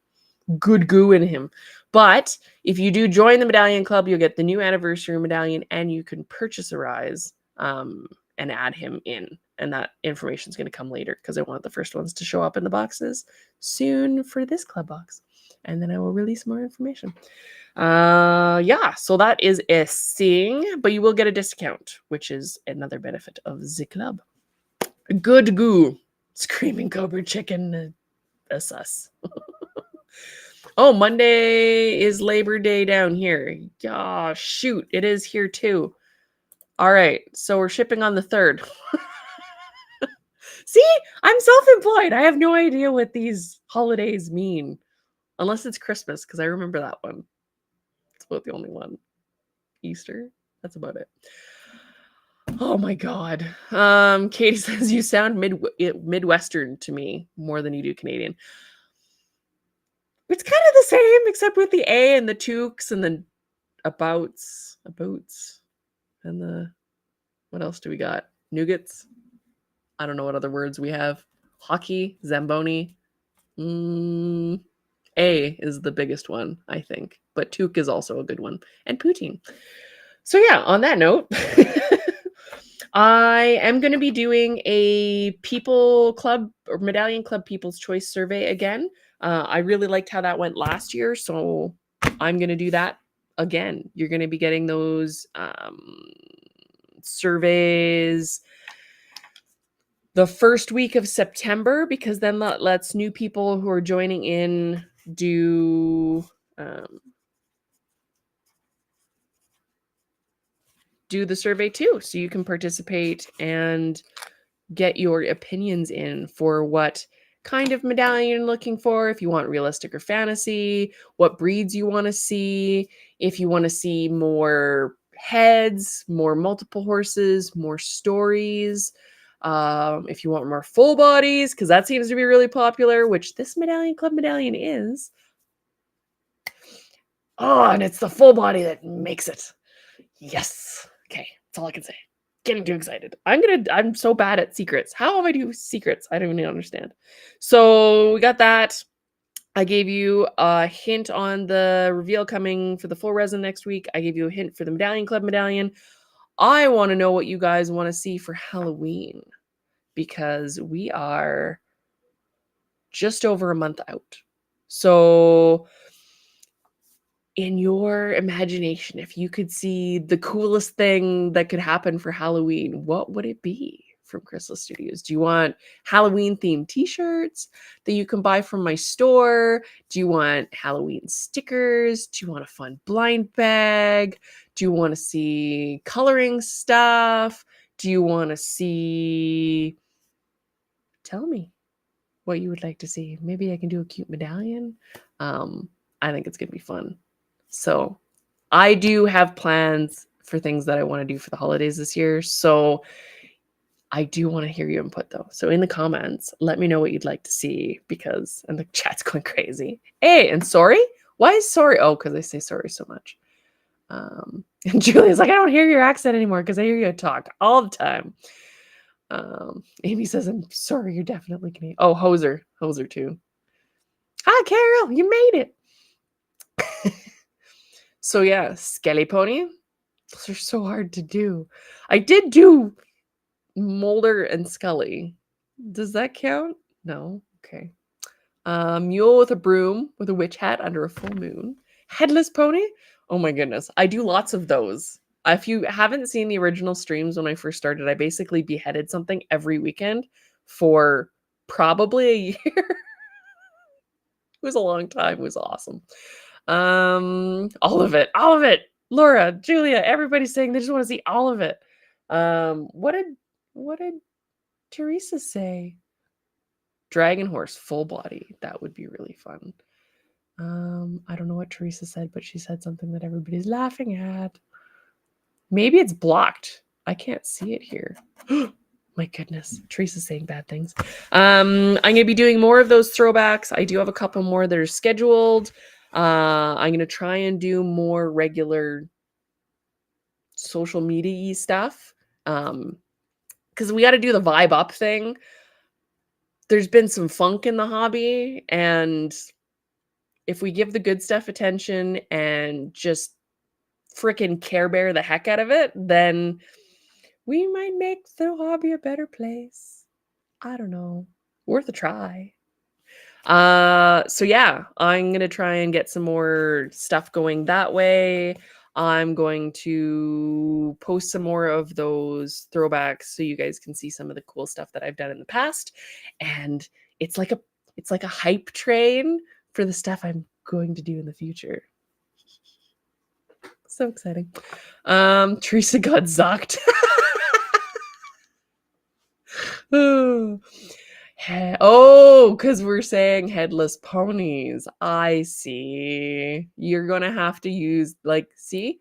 good goo in him. But if you do join the Medallion Club, you'll get the new anniversary medallion and you can purchase a Rise and add him in. And that information is going to come later because I want the first ones to show up in the boxes soon for this club box. And then I will release more information. So that is a thing, but you will get a discount, which is another benefit of the club. Good goo. Screaming Cobra chicken. Sus. Oh, Monday is Labor Day down here. Yeah, shoot. It is here too. All right. So we're shipping on the 3rd. See, I'm self-employed. I have no idea what these holidays mean. Unless it's Christmas, because I remember that one. It's about the only one. Easter. That's about it. Oh my God. Katie says you sound Midwestern to me more than you do Canadian. It's kind of the same, except with the A and the toques and the abouts, and the, what else do we got? Nougats. I don't know what other words we have. Hockey, Zamboni. A is the biggest one, I think. But toque is also a good one. And poutine. So yeah, on that note, I am going to be doing a People Club or Medallion Club People's Choice survey again. I really liked how that went last year, so I'm going to do that again. You're going to be getting those surveys the first week of September because then that lets new people who are joining in do the survey too. So you can participate and get your opinions in for what kind of medallion you're looking for, if you want realistic or fantasy, what breeds you want to see, if you want to see more heads, more multiple horses, more stories, if you want more full bodies, because that seems to be really popular, which this Medallion Club medallion is. Oh, and it's the full body that makes it. Yes. Okay, that's all I can say. Getting too excited. I'm so bad at secrets. How am I do secrets? I don't even understand. So we got that. I gave you a hint on the reveal coming for the full resin next week. I gave you a hint for the Medallion Club medallion. I want to know what you guys want to see for Halloween because we are just over a month out. So in your imagination, if you could see the coolest thing that could happen for Halloween, what would it be from Crystal Studios? Do you want Halloween themed t-shirts that you can buy from my store? Do you want Halloween stickers? Do you want a fun blind bag? Do you want to see coloring stuff? Do you want to see... Tell me what you would like to see. Maybe I can do a cute medallion. I think it's going to be fun. So I do have plans for things that I want to do for the holidays this year. So I do want to hear your input though. So in the comments, let me know what you'd like to see because, and the chat's going crazy. Hey, and sorry? Why is sorry? Oh, because I say sorry so much. And Julia's like, I don't hear your accent anymore because I hear you talk all the time. Amy says, I'm sorry, you're definitely Canadian. Oh, Hoser too. Hi, Carol, you made it. So yeah, Skelly Pony. Those are so hard to do. I did do Mulder and Scully. Does that count? No. Okay. Mule with a broom with a witch hat under a full moon. Headless pony. Oh my goodness. I do lots of those. If you haven't seen the original streams when I first started, I basically beheaded something every weekend for probably a year. It was a long time. It was awesome. All of it. All of it. Laura, Julia, everybody's saying they just want to see all of it. What did Teresa say? Dragon horse, full body. That would be really fun. I don't know what Teresa said, but she said something that everybody's laughing at. Maybe it's blocked. I can't see it here. My goodness, Teresa's saying bad things. I'm gonna be doing more of those throwbacks. I do have a couple more that are scheduled. I'm gonna try and do more regular social media stuff. Because we got to do the vibe up thing. There's been some funk in the hobby, and if we give the good stuff attention and just freaking Care Bear the heck out of it, then we might make the hobby a better place. I don't know. Worth a try. So yeah, I'm gonna try and get some more stuff going that way. I'm going to post some more of those throwbacks so you guys can see some of the cool stuff that I've done in the past. And it's like a hype train for the stuff I'm going to do in the future. So exciting. Teresa got zocked. Oh, because we're saying headless ponies. I see. You're going to have to use, like, see?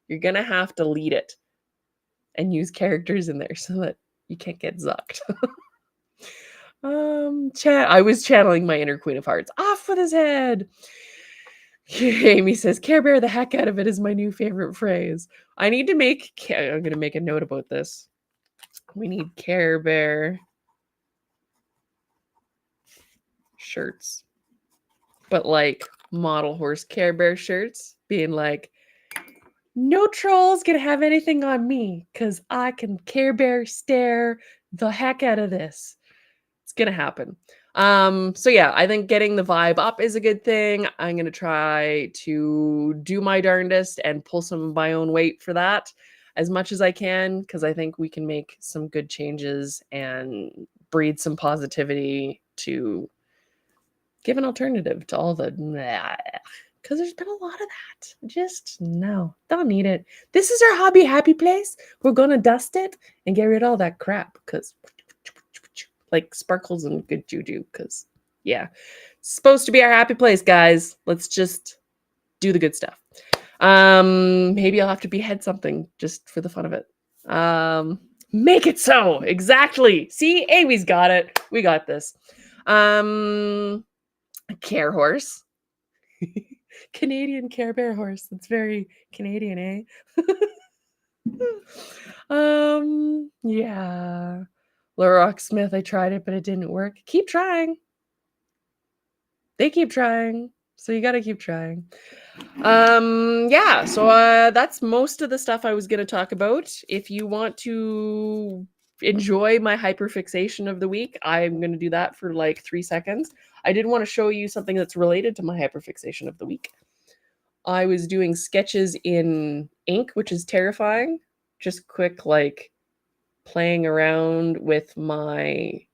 You're going to have to lead it and use characters in there so that you can't get zucked. I was channeling my inner Queen of Hearts. Off with his head. Amy says, Care Bear the heck out of it is my new favorite phrase. I need to make, I'm going to make a note about this. We need Care Bear shirts, but like model horse Care Bear shirts, being like, no trolls gonna have anything on me because I can Care Bear stare the heck out of this. It's gonna happen. So yeah, I think getting the vibe up is a good thing. I'm gonna try to do my darndest and pull some of my own weight for that as much as I can, because I think we can make some good changes and breed some positivity to give an alternative to all the because there's been a lot of that. Just no, don't need it. This is our hobby happy place. We're gonna dust it and get rid of all that crap because like sparkles and good juju, because yeah, it's supposed to be our happy place, guys. Let's just do the good stuff. Maybe I'll have to behead something just for the fun of it. Make it so. Exactly. See, Amy's got it. We got this. Care horse. Canadian Care Bear horse. That's very Canadian, eh? Yeah. Laura Smith, I tried it, but it didn't work. Keep trying. They keep trying. So you gotta keep trying. Yeah, so that's most of the stuff I was gonna talk about. If you want to enjoy my hyperfixation of the week, I'm gonna do that for like 3 seconds. I did want to show you something that's related to my hyperfixation of the week. I was doing sketches in ink, which is terrifying. Just quick, like, playing around with my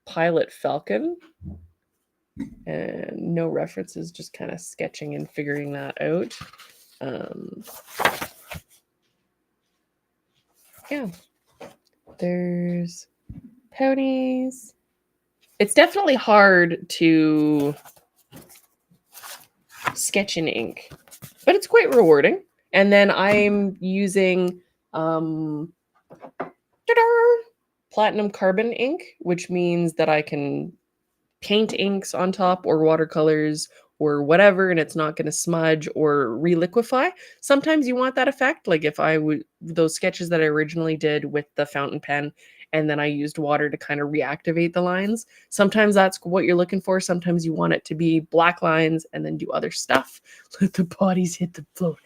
Pilot Falcon. And no references, just kind of sketching and figuring that out. Yeah. There's ponies. It's definitely hard to sketch in ink, but it's quite rewarding. And then I'm using platinum carbon ink, which means that I can paint inks on top or watercolors or whatever, and it's not going to smudge or reliquify. Sometimes you want that effect, like if I would, those sketches that I originally did with the fountain pen, and then I used water to kind of reactivate the lines. Sometimes that's what you're looking for. Sometimes you want it to be black lines and then do other stuff. Let the bodies hit the floor.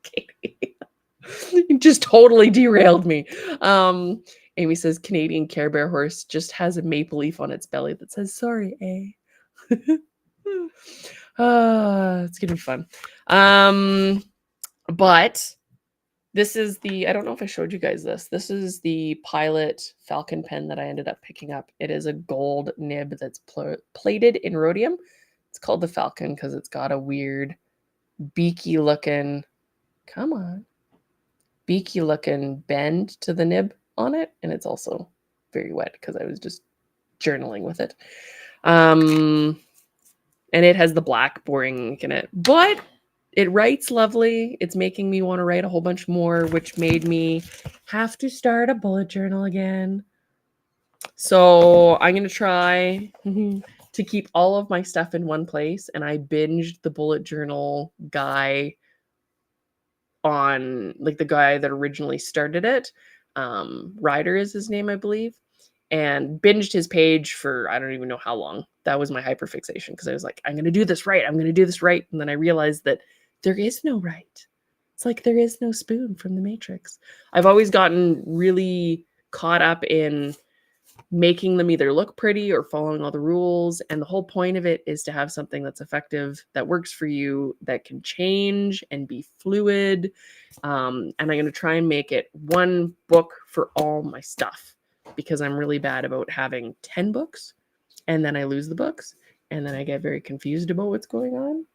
Katie. You just totally derailed me. Amy says Canadian Care Bear horse just has a maple leaf on its belly that says sorry, eh? It's gonna be fun. But this is the, I don't know if I showed you guys this. This is the Pilot Falcon pen that I ended up picking up. It is a gold nib that's plated in rhodium. It's called the Falcon because it's got a weird beaky looking, come on, beaky looking bend to the nib on it. And it's also very wet because I was just journaling with it. And it has the black boring ink in it, but it writes lovely. It's making me want to write a whole bunch more, which made me have to start a bullet journal again. So I'm going to try to keep all of my stuff in one place. And I binged the bullet journal guy on, like, the guy that originally started it. Ryder is his name, I believe. And binged his page for I don't even know how long. That was my hyperfixation because I was like, I'm going to do this right. I'm going to do this right. And then I realized that there is no right. It's like there is no spoon from the Matrix. I've always gotten really caught up in making them either look pretty or following all the rules. And the whole point of it is to have something that's effective, that works for you, that can change and be fluid. And I'm going to try and make it one book for all my stuff, because I'm really bad about having 10 books and then I lose the books and then I get very confused about what's going on.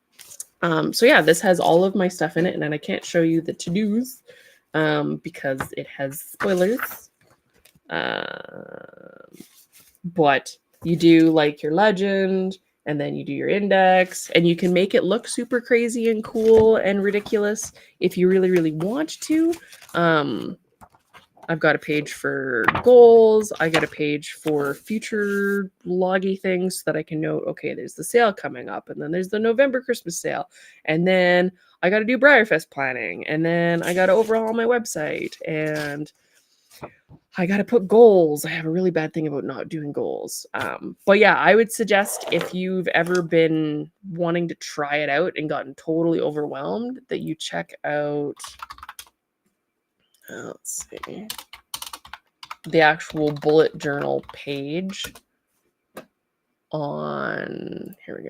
So yeah, this has all of my stuff in it, and then I can't show you the to-dos because it has spoilers. But you do like your legend, and then you do your index, and you can make it look super crazy and cool and ridiculous if you really, really want to. I've got a page for goals. I got a page for future loggy things so that I can note, okay, there's the sale coming up, and then there's the November Christmas sale, and then I got to do Briarfest planning, and then I got to overhaul my website, and I got to put goals. I have a really bad thing about not doing goals. But yeah, I would suggest, if you've ever been wanting to try it out and gotten totally overwhelmed, that you check out, let's see, the actual bullet journal page on, here we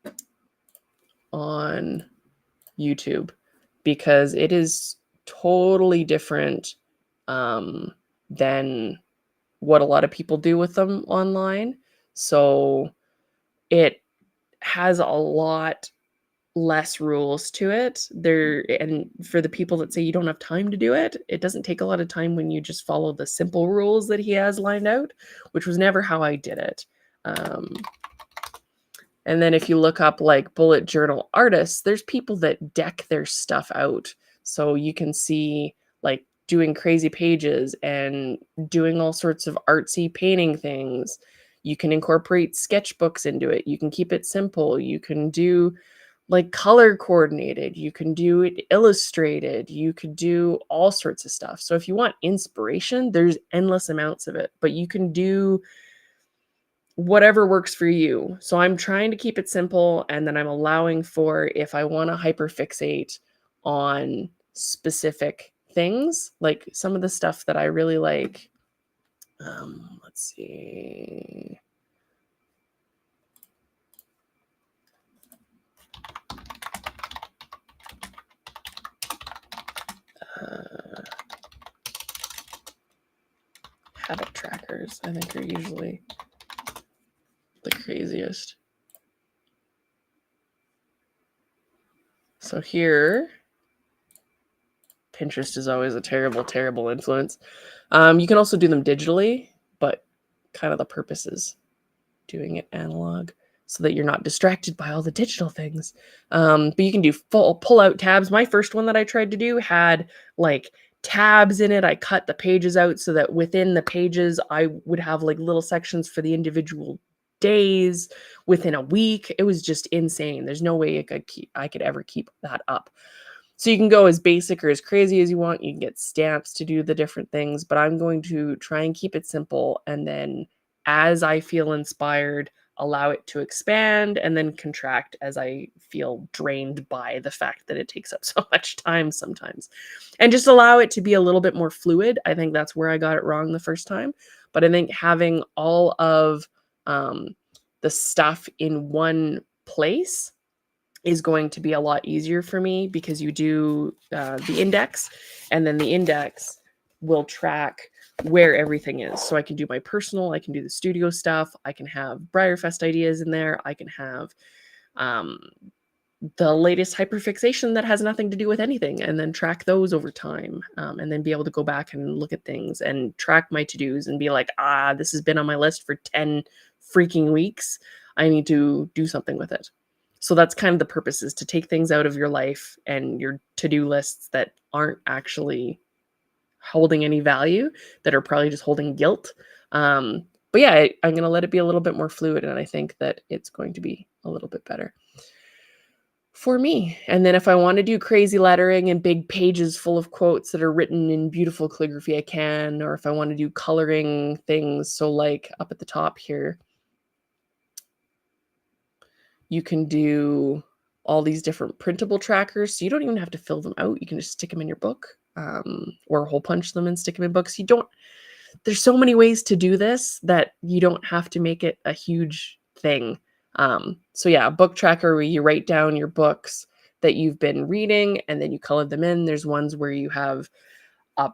go, on YouTube, because it is totally different than what a lot of people do with them online. So it has a lot less rules to it there, and for the people that say you don't have time to do it, it doesn't take a lot of time when you just follow the simple rules that he has lined out, which was never how I did it. And then if you look up like bullet journal artists, there's people that deck their stuff out, so you can see like doing crazy pages and doing all sorts of artsy painting things. You can incorporate sketchbooks into it. You can keep it simple. You can do like color coordinated. You can do it illustrated. You could do all sorts of stuff. So if you want inspiration, there's endless amounts of it, but you can do whatever works for you. So I'm trying to keep it simple, and then I'm allowing for if I want to hyperfixate on specific things, like some of the stuff that I really like. Let's see. Habit trackers, I think, are usually the craziest. So here, Pinterest is always a terrible, terrible influence. You can also do them digitally, but kind of the purpose is doing it analog so that you're not distracted by all the digital things. But you can do full pull-out tabs. My first one that I tried to do had like tabs in it. I cut the pages out so that within the pages, I would have like little sections for the individual days within a week. It was just insane. There's no way I could ever keep that up. So you can go as basic or as crazy as you want. You can get stamps to do the different things, but I'm going to try and keep it simple. And then as I feel inspired, allow it to expand and then contract as I feel drained by the fact that it takes up so much time sometimes. And just allow it to be a little bit more fluid. I think that's where I got it wrong the first time. But I think having all of the stuff in one place is going to be a lot easier for me because you do the index, and then the index will track where everything is. So I can do my personal, I can do the studio stuff, I can have Briarfest ideas in there, I can have the latest hyperfixation that has nothing to do with anything, and then track those over time, and then be able to go back and look at things and track my to-dos and be like, this has been on my list for 10 freaking weeks. I need to do something with it. So that's kind of the purpose, is to take things out of your life and your to-do lists that aren't actually holding any value, that are probably just holding guilt. But yeah, I'm going to let it be a little bit more fluid, and I think that it's going to be a little bit better for me. And then if I want to do crazy lettering and big pages full of quotes that are written in beautiful calligraphy, I can. Or if I want to do coloring things, so like up at the top here, you can do all these different printable trackers. So you don't even have to fill them out. You can just stick them in your book, or hole punch them and stick them in books. There's so many ways to do this that you don't have to make it a huge thing. So yeah, a book tracker where you write down your books that you've been reading and then you color them in. There's ones where you have a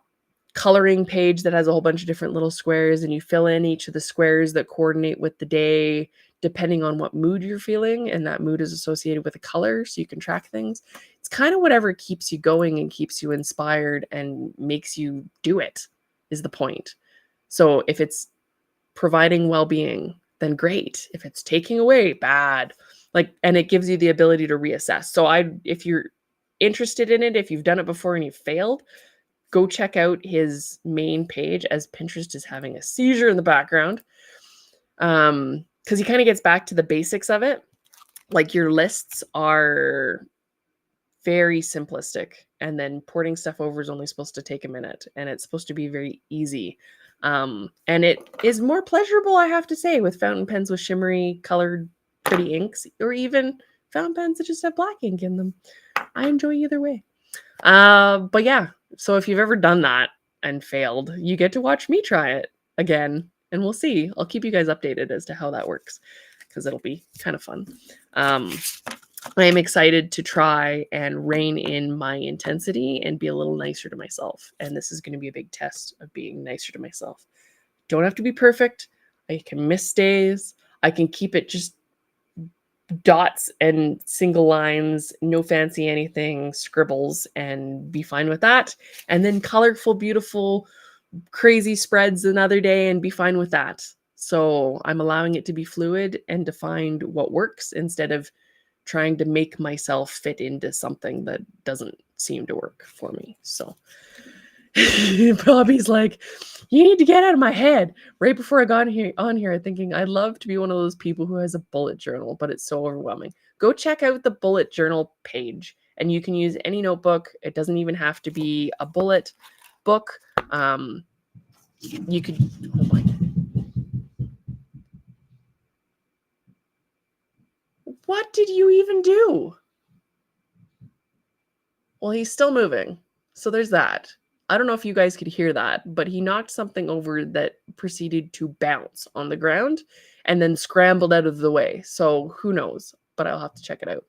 coloring page that has a whole bunch of different little squares, and you fill in each of the squares that coordinate with the day, depending on what mood you're feeling, and that mood is associated with a color, so you can track things. It's kind of whatever keeps you going and keeps you inspired and makes you do it is the point. So if it's providing well-being, then great. If it's taking away, bad. And it gives you the ability to reassess. So if you're interested in it, if you've done it before and you've failed, go check out his main page, as Pinterest is having a seizure in the background. Because he kind of gets back to the basics of it. Like, your lists are very simplistic, and then porting stuff over is only supposed to take a minute, and it's supposed to be very easy. And it is more pleasurable, I have to say, with fountain pens with shimmery colored pretty inks, or even fountain pens that just have black ink in them. I enjoy either way. But yeah, so if you've ever done that and failed, you get to watch me try it again, and we'll see. I'll keep you guys updated as to how that works, because it'll be kind of fun. I am excited to try and rein in my intensity and be a little nicer to myself. And this is going to be a big test of being nicer to myself. Don't have to be perfect. I can miss days. I can keep it just dots and single lines, no fancy anything, scribbles, and be fine with that. And then colorful, beautiful, crazy spreads another day and be fine with that. So I'm allowing it to be fluid and to find what works, instead of trying to make myself fit into something that doesn't seem to work for me. So Bobby's like, you need to get out of my head. Right before I got on here, thinking I'd love to be one of those people who has a bullet journal, but it's so overwhelming. Go check out the bullet journal page, and you can use any notebook. It doesn't even have to be a bullet book. You could. Oh my! What did you even do? Well, he's still moving. So there's that. I don't know if you guys could hear that, but he knocked something over that proceeded to bounce on the ground and then scrambled out of the way. So who knows? But I'll have to check it out.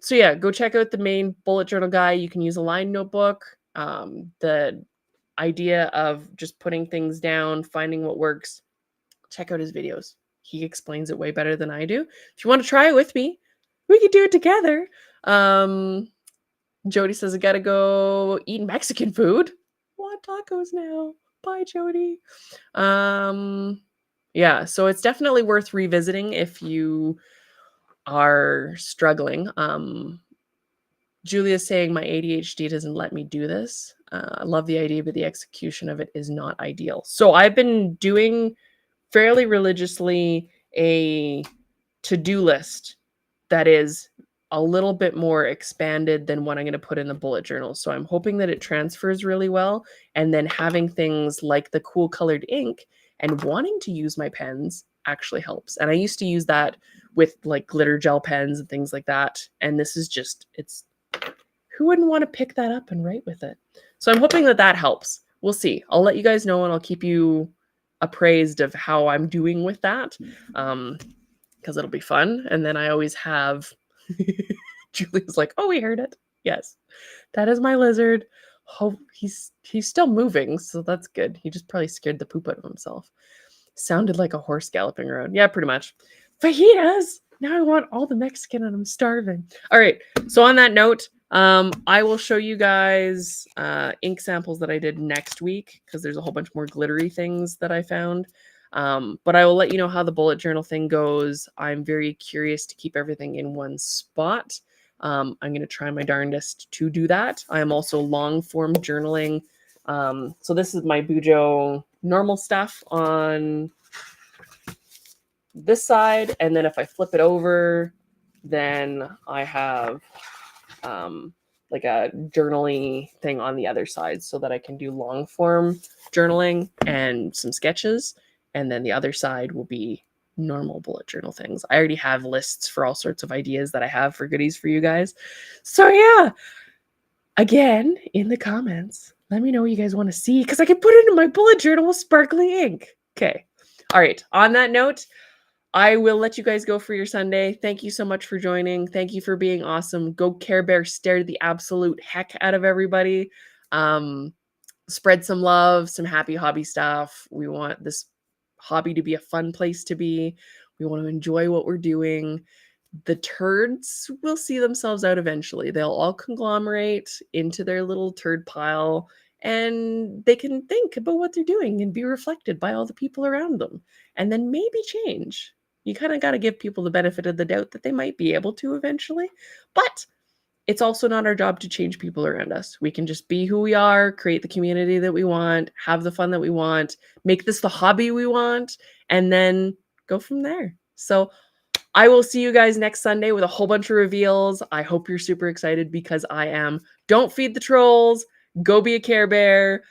So yeah, go check out the main bullet journal guy. You can use a line notebook. The idea of just putting things down, finding what works. Check out his videos. He explains it way better than I do. If you want to try it with me, we could do it together. Jody says, I gotta go eat Mexican food. Want tacos now. Bye, Jody. Yeah, so it's definitely worth revisiting if you are struggling. Julia's saying my ADHD doesn't let me do this. I love the idea, but the execution of it is not ideal. So I've been doing fairly religiously a to-do list that is a little bit more expanded than what I'm going to put in the bullet journal. So I'm hoping that it transfers really well. And then having things like the cool colored ink and wanting to use my pens actually helps. And I used to use that with like glitter gel pens and things like that. And this is just, it's, who wouldn't want to pick that up and write with it? So I'm hoping that that helps. We'll see. I'll let you guys know and I'll keep you appraised of how I'm doing with that. Because it'll be fun. And then I always have Julia's like, oh, we heard it. Yes, that is my lizard. Oh, he's still moving, so that's good. He just probably scared the poop out of himself. Sounded like a horse galloping around. Yeah, pretty much. Fajitas. Now I want all the Mexican and I'm starving. All right. So on that note, I will show you guys ink samples that I did next week because there's a whole bunch more glittery things that I found. But I will let you know how the bullet journal thing goes. I'm very curious to keep everything in one spot. I'm going to try my darndest to do that. I am also long form journaling. So this is my Bujo normal stuff on this side. And then if I flip it over, then I have like a journaling thing on the other side so that I can do long form journaling and some sketches. And then the other side will be normal bullet journal things. I already have lists for all sorts of ideas that I have for goodies for you guys. So yeah, again, in the comments, let me know what you guys want to see because I can put it in my bullet journal with sparkly ink. Okay. All right. On that note, I will let you guys go for your Sunday. Thank you so much for joining. Thank you for being awesome. Go Care Bear stare the absolute heck out of everybody. Spread some love, some happy hobby stuff. We want this hobby to be a fun place to be. We want to enjoy what we're doing. The turds will see themselves out eventually. They'll all conglomerate into their little turd pile and they can think about what they're doing and be reflected by all the people around them and then maybe change. You kind of got to give people the benefit of the doubt that they might be able to eventually, but it's also not our job to change people around us. We can just be who we are, create the community that we want, have the fun that we want, make this the hobby we want, and then go from there. So I will see you guys next Sunday with a whole bunch of reveals. I hope you're super excited because I am. Don't feed the trolls. Go be a Care Bear.